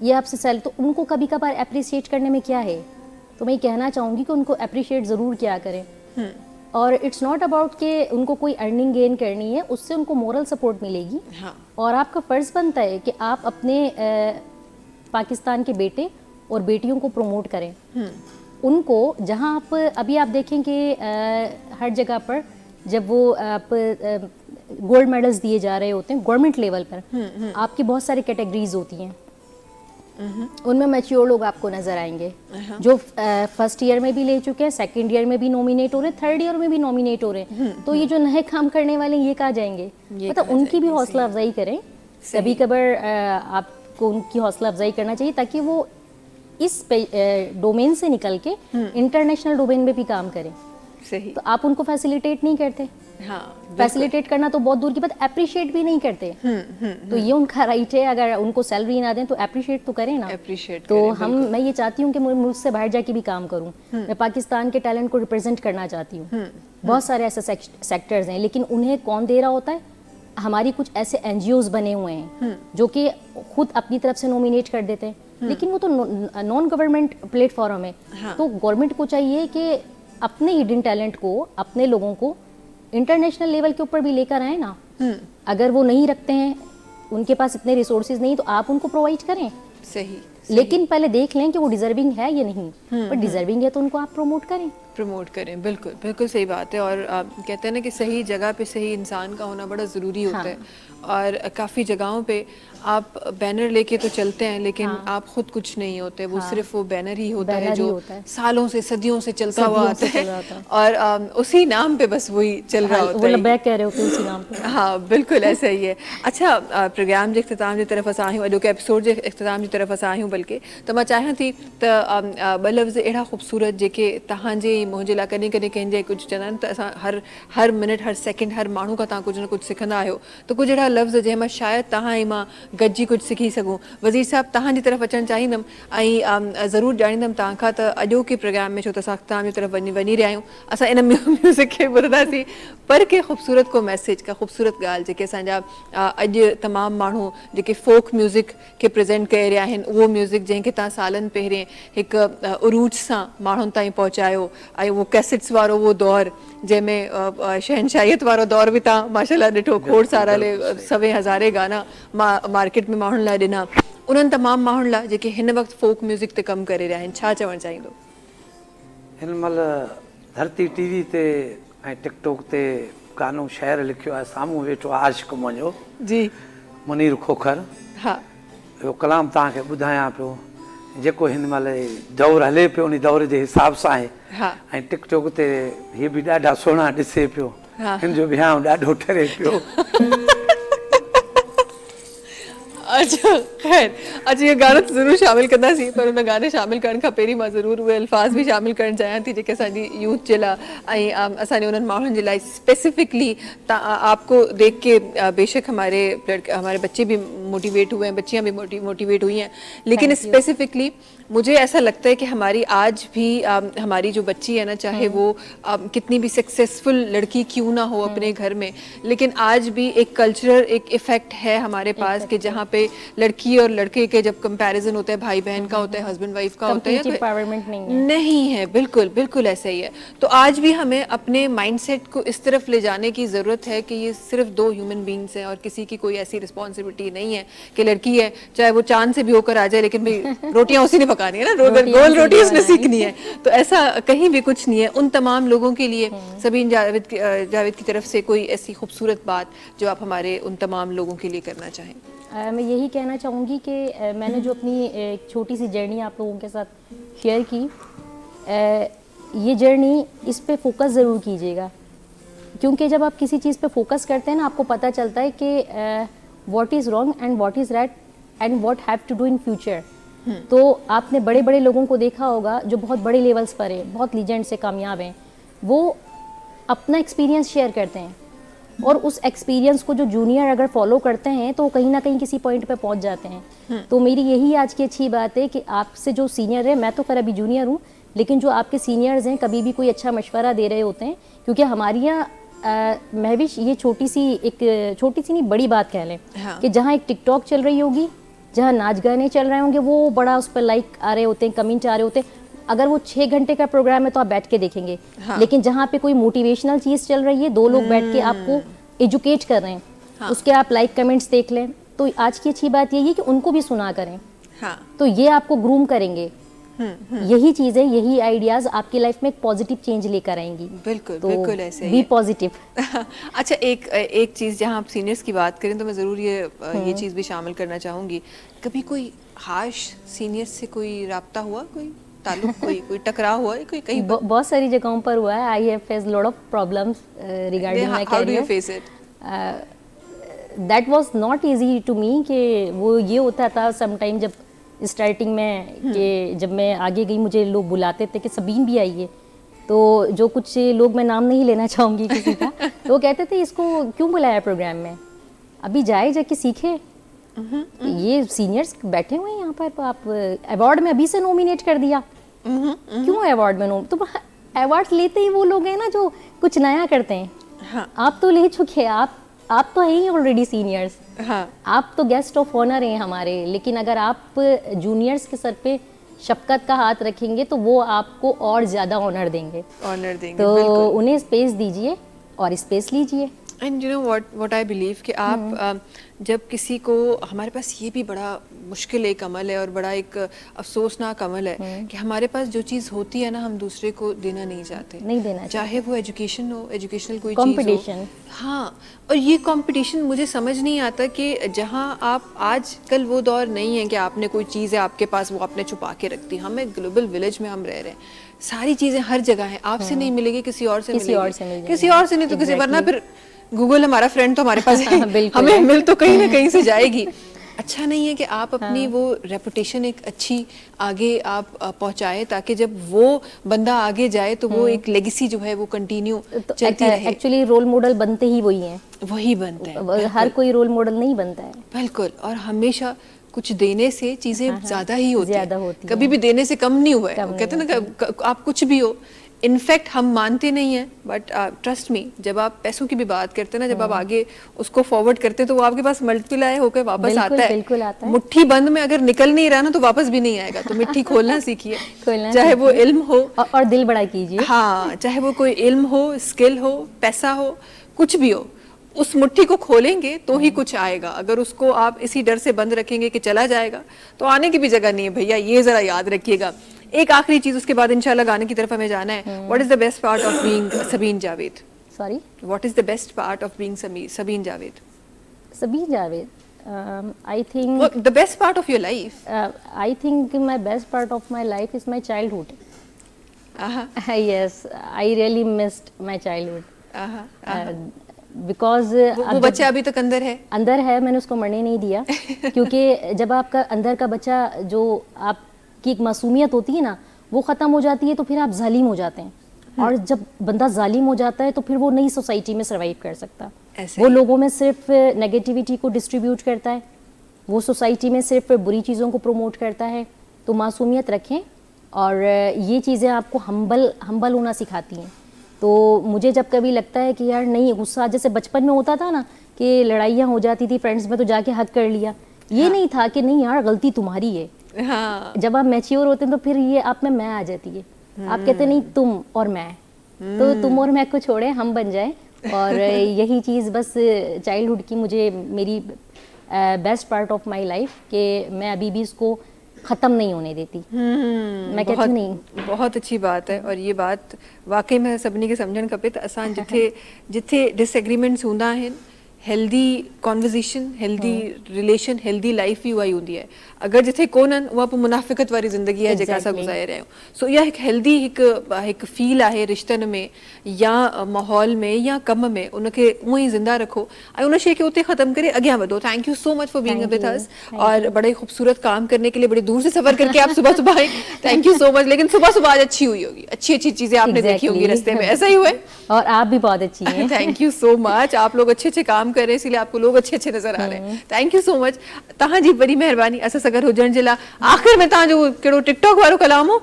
S5: ये आपसे सैलरी, तो उनको कभी कभार अप्रिशिएट करने में क्या है। तो मैं कहना चाहूँगी कि उनको अप्रिशिएट ज़रूर किया करें। और इट्स नॉट अबाउट कि उनको कोई अर्निंग गेन करनी है, उससे उनको मोरल सपोर्ट मिलेगी।
S1: हाँ।
S5: और आपका फ़र्ज़ बनता है कि आप अपने पाकिस्तान के बेटे और बेटियों को प्रमोट करें। उनको जहाँ आप अभी आप देखें कि हर जगह पर जब वो आप गोल्ड मेडल्स दिए जा रहे होते हैं गवर्नमेंट लेवल पर, आपकी बहुत सारी कैटेगरीज होती हैं, उनमें मैच्योर लोग आपको नजर आएंगे जो फर्स्ट ईयर में भी ले चुके हैं, सेकंड ईयर में भी नॉमिनेट हो रहे हैं, थर्ड ईयर में भी नॉमिनेट हो रहे हैं। तो ये जो नए काम करने वाले हैं, ये कहाँ जाएंगे, मतलब उनकी भी हौसला अफजाई करें। कभी कभार आपको उनकी हौसला अफजाई करना चाहिए ताकि वो इस डोमेन से निकल के इंटरनेशनल डोमेन में भी काम करें।
S1: सही।
S5: तो आप उनको फैसिलिटेट नहीं करते।
S1: हाँ,
S5: फैसिलिटेट करना तो बहुत दूर की बात, अप्रिशिएट भी नहीं करते। तो ये उनका राइट है, अगर उनको सैलरी ना दें तो अप्रिशिएट तो करें ना।
S1: अप्रिशिएट
S5: तो मैं ये चाहती हूँ कि मैं मुल्क से बाहर जाके भी काम करूँ, मैं पाकिस्तान के टैलेंट को रिप्रेजेंट करना चाहती हूँ। बहुत सारे ऐसे सेक्टर्स हैं, लेकिन उन्हें कौन दे रहा होता है, हमारी कुछ ऐसे NGOs बने हुए हैं जो कि खुद अपनी तरफ से नॉमिनेट कर देते हैं, लेकिन वो तो नॉन गवर्नमेंट प्लेटफॉर्म है। तो गवर्नमेंट को चाहिए कि अपने हिडन टैलेंट को, अपने लोगों को इंटरनेशनल लेवल के ऊपर भी लेकर आए ना। अगर वो नहीं रखते हैं, उनके पास इतने रिसोर्सेज नहीं, तो आप उनको प्रोवाइड करें।
S1: सही।
S5: लेकिन पहले देख लें कि वो डिजर्विंग है या नहीं, पर डिजर्विंग है तो उनको आप प्रमोट करें। बिल्कुल बिल्कुल सही बात है। और कहते हैं ना कि सही जगह पे सही इंसान का होना बड़ा ज़रूरी होता है। और काफ़ी जगहों पे आप बैनर लेके तो चलते हैं, लेकिन आप खुद कुछ नहीं होते, वो सिर्फ वो बैनर ही होता है जो सालों से, सदियों से चलता हुआ आता है, और उसी नाम पे बस वही चल रहा होता है। बैक कह रहे होते हैं उसी नाम पे।
S1: हाँ बिल्कुल ऐसा ही है। अच्छा, प्रोग्राम जे इख्तिताम जी तरफ़ असां आहियूं, अॼोके एपिसोड जे इख्तिताम जी तरफ़ असां आहियूं, बल्कि त मां चाहियां थी त ॿ लफ़्ज़ अहिड़ा ख़ूबसूरत जेके तव्हांजे मुंहिंजे लाइ कॾहिं कॾहिं कंहिंजे कुझु चवंदा आहिनि त असां हर मिनट, हर सेकेंड, हर माण्हू खां तव्हां कुझु न कुझु सिखंदा आहियो, त कुझु अहिड़ा लफ़्ज़ जंहिं मां शायदि तव्हां ऐं मां गॾिजी कुझु सिखी सघूं। वज़ीर साहब, तव्हांजी तरफ़ अचणु चाहींदमि ऐं ज़रूरु ॼाणींदमि तव्हां खां त अॼोके प्रोग्राम में, छो त असां तव्हांजी तरफ़ वञी रहिया आहियूं, असां इन म्यूज़िक खे ॿुधंदासीं, पर के ख़ूबसूरत को मैसेज, का ख़ूबसूरत ॻाल्हि जेके असांजा अॼु तमामु माण्हू जेके फोक म्यूज़िक खे प्रेज़ेंट करे रहिया आहिनि, उहो म्यूज़िक जंहिंखे तव्हां सालनि पहिरें हिकु उरूज सां माण्हुनि ताईं पहुचायो, ऐं उहो कैसेट्स वारो उहो दौरु जंहिंमें शहनशाहियत वारो दौर बि तव्हां माशाल्लाह ॾिठो, खोड़ सारा सवे हज़ारे गाना मार्केट में माण्हुनि लाइ ॾिना, उन्हनि तमामु माण्हुनि लाइ जेके हिन वक़्तु फोक म्यूज़िक ते कमु करे रहिया आहिनि, छा चवणु चाहींदो?
S3: हिन महिल धरती TV ते ऐं टिकटॉक ते गानो शाइर लिखियो आहे, साम्हूं वेठो आहे आशिक़ मुंहिंजो
S1: जी
S3: मुनीर खोखर।
S1: हा,
S3: इहो कलाम तव्हांखे ॿुधायां पियो, जेको हिन महिल दौरु हले पियो उन दौर जे हिसाब सां आहे।
S1: हा,
S3: ऐं टिकटॉक ते हीअ बि ॾाढा सुहिणा ॾिसे पियो, हिन जो विहांउ ॾाढो ठरे पियो।
S1: अच्छा ख़ैर, अच्छा इहो गानो ज़रूरु शामिल कंदासीं, पर उन गाने शामिल करण खां पहिरीं मां ज़रूरु उहे अल्फाज़ बि शामिल करणु चाहियां थी जेके असांजी यूथ जे लाइ ऐं असांजे उन्हनि माण्हुनि जे लाइ स्पेसिफिकली आपको देख के बेशक हमारे बच्चे भी मोटिवेट हुए हैं, बच्चियाँ भी मोटिवेट हुई हैं, लेकिन स्पेसिफिकली मुझे ऐसा लगता है कि हमारी आज भी हमारी जो बच्ची है ना, चाहे वो कितनी भी सक्सेसफुल लड़की क्यों ना हो अपने घर में, लेकिन आज भी एक कल्चरल एक इफेक्ट है हमारे पास कि जहाँ पे लड़की और लड़के के जब कंपैरिजन होता है, भाई बहन का होता है, हस्बैंड वाइफ का होता है,
S5: एम्पावरमेंट
S1: नहीं है। बिल्कुल बिल्कुल ऐसा ही है। तो आज भी हमें अपने माइंडसेट को इस तरफ ले जाने की ज़रूरत है कि ये सिर्फ दो ह्यूमन बींग्स हैं और किसी की कोई ऐसी रिस्पॉन्सिबिलिटी नहीं है कि लड़की है चाहे वो चांद से भी होकर आ जाए, लेकिन भाई रोटियां उसी ने पकानी है ना, गोल रोटी उसने सीखनी है। तो ऐसा कहीं भी कुछ नहीं है। उन तमाम लोगों के लिए सबीन जावेद की तरफ से कोई ऐसी खूबसूरत बात जो आप हमारे उन तमाम लोगों के लिए करना चाहें?
S5: मैं यही कहना चाहूँगी कि मैंने जो अपनी एक छोटी सी जर्नी आप लोगों के साथ शेयर की, ये जर्नी, इस पे फोकस ज़रूर कीजिएगा, क्योंकि जब आप किसी चीज़ पे फोकस करते हैं ना, आपको पता चलता है कि what is wrong and what is right and what have to do in future. तो आपने बड़े बड़े लोगों को देखा होगा जो बहुत बड़े लेवल्स पर है, बहुत लीजेंड से कामयाब हैं, वो अपना एक्सपीरियंस शेयर करते हैं, और उस एक्सपीरियंस को जो जूनियर अगर फॉलो करते हैं तो कहीं ना कहीं किसी पॉइंट पे पहुंच जाते हैं। तो मेरी यही आज की अच्छी बात है कि आपसे जो सीनियर है, मैं तो खैर अभी जूनियर हूँ, लेकिन जो आपके सीनियर्स हैं कभी भी कोई अच्छा मशवरा दे रहे होते हैं, क्योंकि हमारे यहाँ महविश ये छोटी सी नहीं बड़ी बात कह लें,
S1: हाँ।
S5: कि जहाँ एक टिकटॉक चल रही होगी, जहाँ नाच गाने चल रहे होंगे, वो बड़ा उस पर लाइक आ रहे होते हैं, कमेंट आ रहे होते हैं, अगर वो 6 घंटे का प्रोग्राम है तो आप बैठ के देखेंगे।
S1: हाँ।
S5: लेकिन जहाँ पे कोई मोटिवेशनल चीज़ चल रही है, 2 लोग बैठ के आपको एजुकेट कर रहे हैं,
S1: हाँ।
S5: उसके आप लाइक कमेंट्स देख लें, तो आज की अच्छी बात यही है कि उनको भी सुना करें,
S1: हाँ।
S5: तो ये आपको ग्रूम करेंगे। यही चीज़ें, यही आइडियाज़ आपकी लाइफ में एक पॉजिटिव चेंज लेकर आएंगी।
S1: बिल्कुल,
S5: तो
S1: बिल्कुल ऐसे ही
S5: बी
S1: है।
S5: पॉजिटिव।
S1: अच्छा, एक चीज़, जहाँ आप सीनियर्स की बात करें तो मैं ज़रूर ये चीज़ भी शामिल करना चाहूँगी, कभी कोई हार्श सीनियर से कोई राब्ता हुआ, कोई ताल्लुक, कोई टकराव हुआ है, कोई कहीं पर?
S5: बहुत सारी जगहों पर हुआ है। I have face lot of problems regarding my
S1: how do you
S5: career.
S1: Face it?
S5: That was not easy to me, कि वो ये होता था समटाइम जब स्टार्टिंग में, कि जब मैं आगे गई मुझे लोग बुलाते थे कि सबीन भी आई है, तो जो कुछ लोग, मैं नाम नहीं लेना चाहूँगी किसी का, तो वो कहते थे इसको क्यों बुलाया प्रोग्राम में, अभी जाके सीखे, ये सीनियर्स बैठे हुए हैं यहाँ पर, आप अवार्ड में अभी से नॉमिनेट कर दिया, क्यों अवार्ड में तो अवार्ड लेते ही वो लोग हैं ना जो कुछ नया करते हैं।
S1: हाँ।
S5: आप तो ले चुके हैं, आप तो हैं ही ऑलरेडी सीनियर्स,
S1: हाँ।
S5: आप तो गेस्ट ऑफ ऑनर हैं हमारे, लेकिन अगर आप जूनियर्स के सर पे शफकत का हाथ रखेंगे तो वो आपको और ज़्यादा ऑनर देंगे।
S1: ऑनर देंगे,
S5: तो
S1: बिल्कुल।
S5: उन्हें स्पेस दीजिए और स्पेस लीजिए।
S1: And you know what I believe कि आप जब किसी को, हमारे पास ये भी बड़ा मुश्किल एक अमल है और बड़ा एक अफसोसनाक अमल है कि हमारे पास जो चीज़ होती है ना, हम दूसरे को देना नहीं चाहते,
S5: नहीं देना
S1: चाहे वो एजुकेशन हो, एजुकेशनल कोई
S5: Competition।
S1: चीज़ हो। हाँ, और ये कंपटीशन मुझे समझ नहीं आता कि जहाँ आप, आजकल वो दौर नहीं है कि आपने कोई चीज़ है आपके पास, वो आपने छुपा के रख दी। हम एक ग्लोबल विलेज में हम रह रहे हैं, सारी चीज़ें हर जगह हैं, आपसे नहीं मिलेगी, किसी और से
S5: किसी और से
S1: मिलेगी,
S5: मिल
S1: किसी और से नहीं तो किसी,
S5: Exactly।
S1: वरना फिर गूगल हमारा फ्रेंड तो हमारे पास है,
S5: बिल्कुल
S1: हमें
S5: है।
S1: मिल तो कहीं ना कहीं से जाएगी। अच्छा नहीं है कि आप अपनी वो रेपुटेशन एक अच्छी आगे आप पहुंचाए, ताकि जब वो बंदा आगे जाए तो वो एक लेगेसी जो है वो कंटिन्यू चलती रहे।
S5: एक्चुअली रोल मॉडल बनते ही वही हैं,
S1: वही बनता है,
S5: हर कोई रोल मॉडल नहीं बनता है।
S1: बिल्कुल। और हमेशा कुछ देने से चीजें ज्यादा ही होती
S5: ज्यादा
S1: हैं,
S5: होती
S1: कभी भी देने से कम नहीं हुआ है।
S5: कम नहीं
S1: कहते हैं ना कि आप कुछ भी हो, इनफैक्ट हम मानते नहीं हैं, बट ट्रस्ट मी, जब आप पैसों की भी बात करते हैं ना, जब आप आगे उसको फॉरवर्ड करते हैं तो वो आपके पास मल्टीप्लाई होकर वापस
S5: बिल्कुल,
S1: आता है।
S5: बिल्कुल आता है।
S1: मुट्ठी बंद में अगर निकल नहीं रहा ना तो वापस भी नहीं आएगा, तो मिट्टी खोलना सीखिए।
S5: खोलना
S1: चाहे वो इल्म हो,
S5: और दिल बड़ा कीजिए।
S1: हाँ, चाहे वो कोई इल्म हो, स्किल हो, पैसा हो, कुछ भी हो, उस मुट्ठी को खोलेंगे तो ही कुछ आएगा। अगर उसको आप इसी डर से बंद रखेंगे कि चला जाएगा, तो आने की भी जगह नहीं है भैया, ये जरा याद रखिएगा। एक आखिरी चीज, उसके बाद इंशाल्लाह गाने की तरफ हमें जाना है। What is the best part of being Sabeen Javed?
S5: Sorry,
S1: what is the best part of being Sabeen Javed?
S5: Sabeen Javed, I think
S1: the best part of your life?
S5: I think my best part of my life is my childhood. Yes, I really missed my childhood. Because
S1: वो बच्चा अभी तक अंदर है,
S5: मैंने उसको मरने नहीं दिया। क्योंकि जब आपका अंदर का बच्चा, जो आपकी एक मासूमियत होती है ना, वो ख़त्म हो जाती है तो फिर आप जालिम हो जाते हैं, और जब बंदा जालिम हो जाता है तो फिर वो नई सोसाइटी में सर्वाइव कर सकता। वो लोगों में सिर्फ नेगेटिविटी को डिस्ट्रीब्यूट करता है, वो सोसाइटी में सिर्फ बुरी चीज़ों को प्रमोट करता है। तो मासूमियत रखें, और ये चीज़ें आपको हम्बल होना सिखाती हैं। तो मुझे जब कभी लगता है कि यार नहीं, गुस्सा जैसे बचपन में होता था ना कि लड़ाइयाँ हो जाती थी फ्रेंड्स में, तो जाके हक कर लिया, ये नहीं था कि नहीं यार गलती तुम्हारी है। जब आप मैच्योर होते हैं तो फिर ये आप में मैं आ जाती है। आप कहते नहीं तुम और मैं, तो तुम और मैं को छोड़े हम बन जाए। और यही चीज़ बस चाइल्डहुड की मुझे, मेरी best part of my life, कि मैं अभी भी इसको ख़त्म नहीं होने देती। मैं कहती नहीं,
S1: बहुत अच्छी बात है। और ये बात वाकई में सभिनी के समझण खपे त असां जिथे डिसएग्रीमेंट्स हूंदा आहिनि, healthy conversation, healthy relation, healthy life भी उहा ई हूंदी आहे। अगर जिथे कोन्हनि उहा पोइ मुनाफ़िक़त वारी ज़िंदगी आहे जेका असां
S5: Exactly.
S1: गुज़ारे रहिया आहियूं। सो इहा हिकु हेल्दी हिकु फील आहे रिश्तनि में या माहौल में या कम में, उनखे उअं ई ज़िंदा रखो ऐं उन शइ खे उते ख़त्म करे अॻियां वधो। Thank you so much for being
S5: Thank
S1: with
S5: you.
S1: अस और बड़े खूबसूरत काम करने के लिए बड़े दूर से सफ़र करके आप सुबह सुबह आए। Thank you so much. लेकिन सुबह सुबह आज अच्छी हुई होगी, अच्छी अच्छी चीज़ें आपने देखी होंगी
S5: Exactly.
S1: रास्ते में, ऐसा ही हुआ है?
S5: और आप भी बहुत अच्छी हैं।
S1: Thank you so much. आप लोग अच्छे अच्छे काम कर रहे हैं इसीलिए आपको लोग अच्छे अच्छे नज़र आ रहे हैं। Thank you so much. तव्हांजी वॾी महिरबानी असां सां गॾु हुजण जे लाइ। आख़िर में तव्हांजो कहिड़ो टिकटॉक वारो कलाम हो?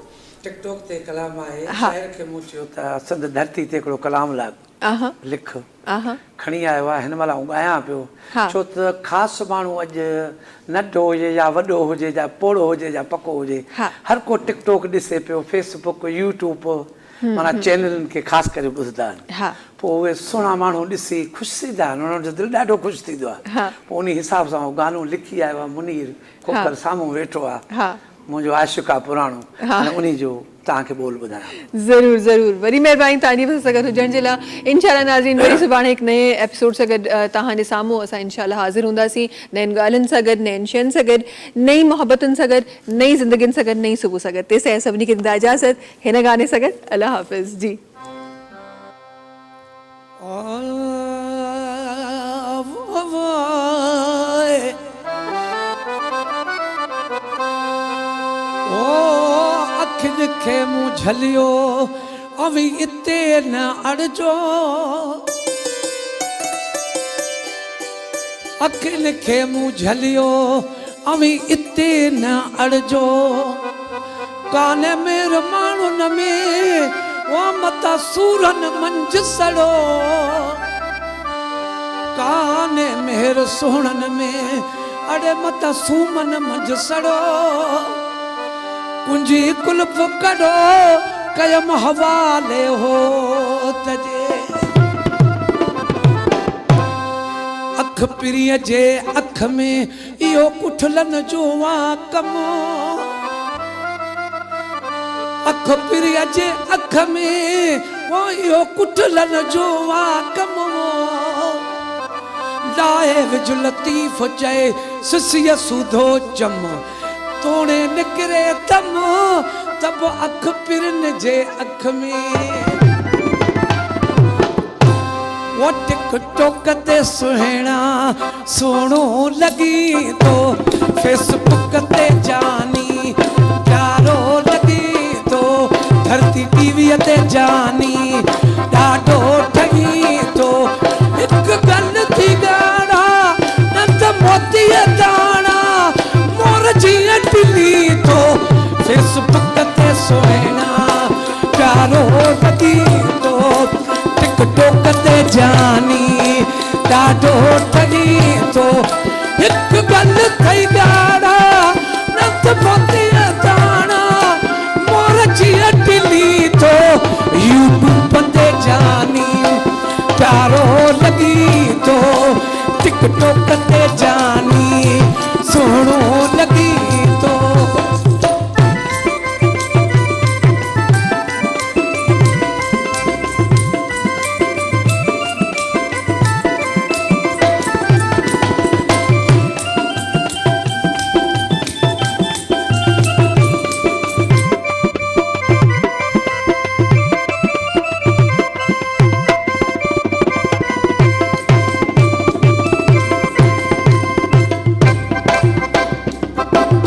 S3: टिकटॉक ते कलाम आहे,
S1: हा।
S3: शाइर खे मूं चयो त सिंध धरती ते हिकिड़ो कलाम
S1: आहा
S3: लिख,
S1: आहा
S3: खणी आयो आहे। हिन महिल आऊं ॻायां पियो,
S1: हा।
S3: छो त ख़ासि माण्हू अॼु नंढो हुजे या वॾो हुजे या पोड़ो हुजे या पको हुजे,
S1: हा।
S3: हर को टिकटॉक ॾिसे पियो, फेसबुक, यूट्यूब, माना चैनलनि खे ख़ासि करे ॿुधंदा आहिनि।
S1: हा।
S3: पोइ उहे सुहिणा माण्हू ॾिसी ख़ुशि थींदा आहिनि, उन्हनि जो दिलि ॾाढो ख़ुशि थींदो आहे।
S1: हा।
S3: पोइ उन हिसाब सां उहो गानो लिखी आयो आहे। मुनीर खोकर साम्हूं वेठो आहे,
S1: हा।
S3: मुंहिंजो आशिक़ आहे पुराणो,
S1: हा।
S3: हाणे उन जो तव्हांखे बोल ॿुधायां।
S1: ज़रूर ज़रूर। वरी महिरबानी तव्हांजी बि सां गॾु हुजण जे लाइ। इंशाल्लाह नाज़रीन वरी सुभाणे हिकु नए एपिसोड सां गॾु तव्हांजे साम्हूं असां इंशाल्लाह हाज़िर हूंदासीं, नयुनि ॻाल्हियुनि सां गॾु, नयुनि शयुनि सां गॾु, नई मोहबतुनि सां गॾु, नई ज़िंदगियुनि सां गॾु, नई सुबुह सां गॾु। तेसिताईं सभिनी खे ॾींदा इजाज़त हिन गाने सां गॾु। अल्लाह हाफ़िज़ जी।
S4: अखियुनि खे मूं झलियो अवी इते न अड़जो, अखियुनि खे मूं झलियो अवी इते न अड़जो, काने मेर माण्हुनि में वो मता सूरन मंझ सड़ो, काने मेर सोहणनि में अड़े मता सूमन मंझ सड़ो, कुंजी कुल्फ कढो कयम हवाले हो तजे, अख पिरीअ जे अख में इहो कुठलनि जो वा कमो, अख पिरीअ जे अख में वो इहो कुठलनि जो वा कमो, लाए विझ लतीफ़ चए सिसीअ सूधो चम, तोड़े निकिरे दम तब अख पिरन जे अख में, वो टिकटॉक ते सुहिणा सोणो लगी तो, फेसबुक ते जानी प्यारो लगी तो, धरती टीवीअ ते जानी ॾाढो ठगी तो, हिकु गल थी ॻाढ़ा न त मोतीअ दाणा मोर जीअं टिली तो, फेसबुक ते सुहिणा प्यारो लगी तो, टिकटॉक ते जानी ॾाढो ठगी तो, हिकु गल थई ॻाढ़ा न त मोतीअ दाणा मोर जीअं टिली तो, यूट्यूब ते जानी प्यारो लगी तो, टिकटॉक ते जानी सोहणो लगी तो,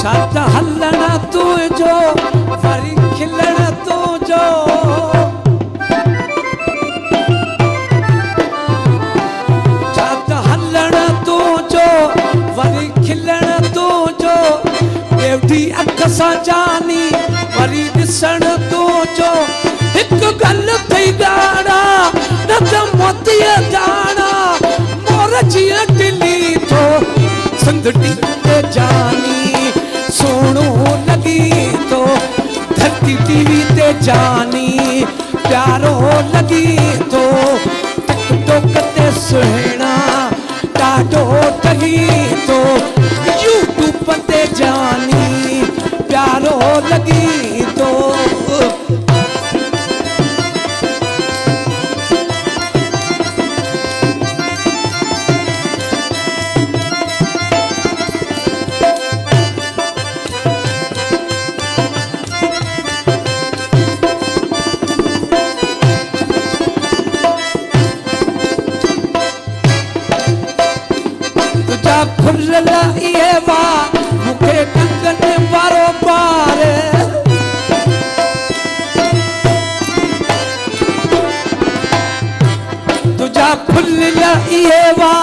S4: छाता हलना तुझो वरी खिलण तुझो, छाता हलण तुझो वरी खिलण तुझो, ॾेवढी अख सां जानी वरी ॾिसण तुझो, हिकु गल थई ॻाढ़ा न त मोतीअ दाणा मोर जीअं टिली तो, संदड़ी ते जानी सोणो लगी तो, धरती टीवी ते जानी प्यारो लगी तो, टिकटॉक ते सुहिणा ॾाढो ठगी तो, यूट्यूब ते जानी प्यारो लगी तो। तुझा खुलल इहे वा मूंखे टंगनि वारो पार तुझा खुलल इहे वा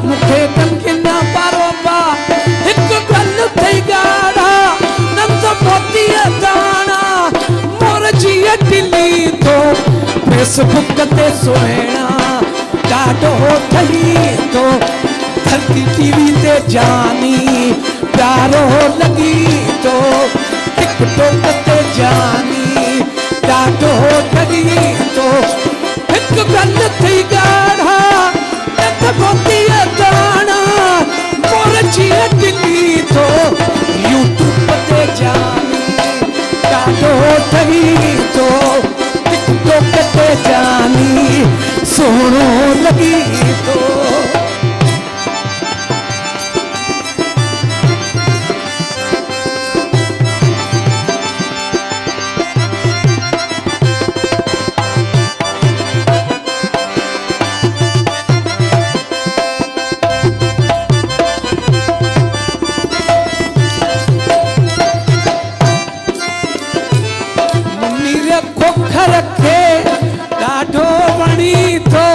S4: मूंखे टंगनि वारो पार हिकु गल थई ॻाढ़ा नंद मोतीअ दाणा मोर जीअ टिली थो फेसबुक ते सुहिणा ॾाढो ठही थो धरती टीवी ते जानी प्यारो लॻी थो टिकटॉक ते जानी ॾाढो ठही थो हिकु गल थी ॻाढ़ा नंद मोतीअ दाणा मोर जीअ टिली थो यूट्यूब ते जानी ॾाढो ठही थो टिकटॉक ते जानी सोहणो लॻी थो रखे ॾाढो वणी थो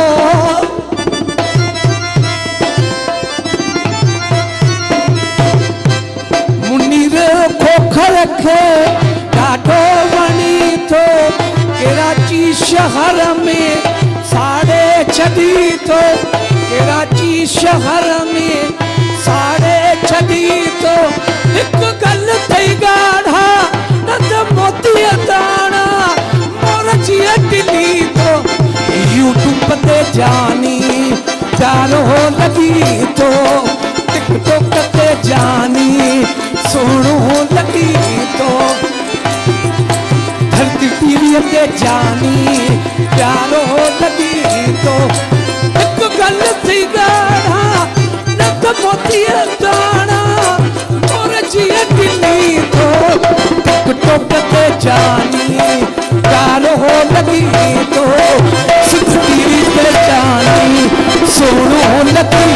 S4: मुनीर खोख रखे ॾाढो वणी थो कराची शहर में साड़े छॾी थो कराची शहर में साड़े छॾी थो हिकु गल थई ॻाढ़ा नंद मोतीअ दाणा जीअ टिली थो यूट्यूब ते जानी प्यारो लॻी थो टिकटॉक ते जानी सोहणो लॻी थो धरती टीवीअ ते जानी प्यारो लॻी थो हिकु गल थी ॻाढ़ा नंद मोतीअ दाणा मोर जीअ टिली थो टिकटॉक ते जानी प्यारो लॻी थो सिर्फ टीवी ते जानी सोहणो लॻी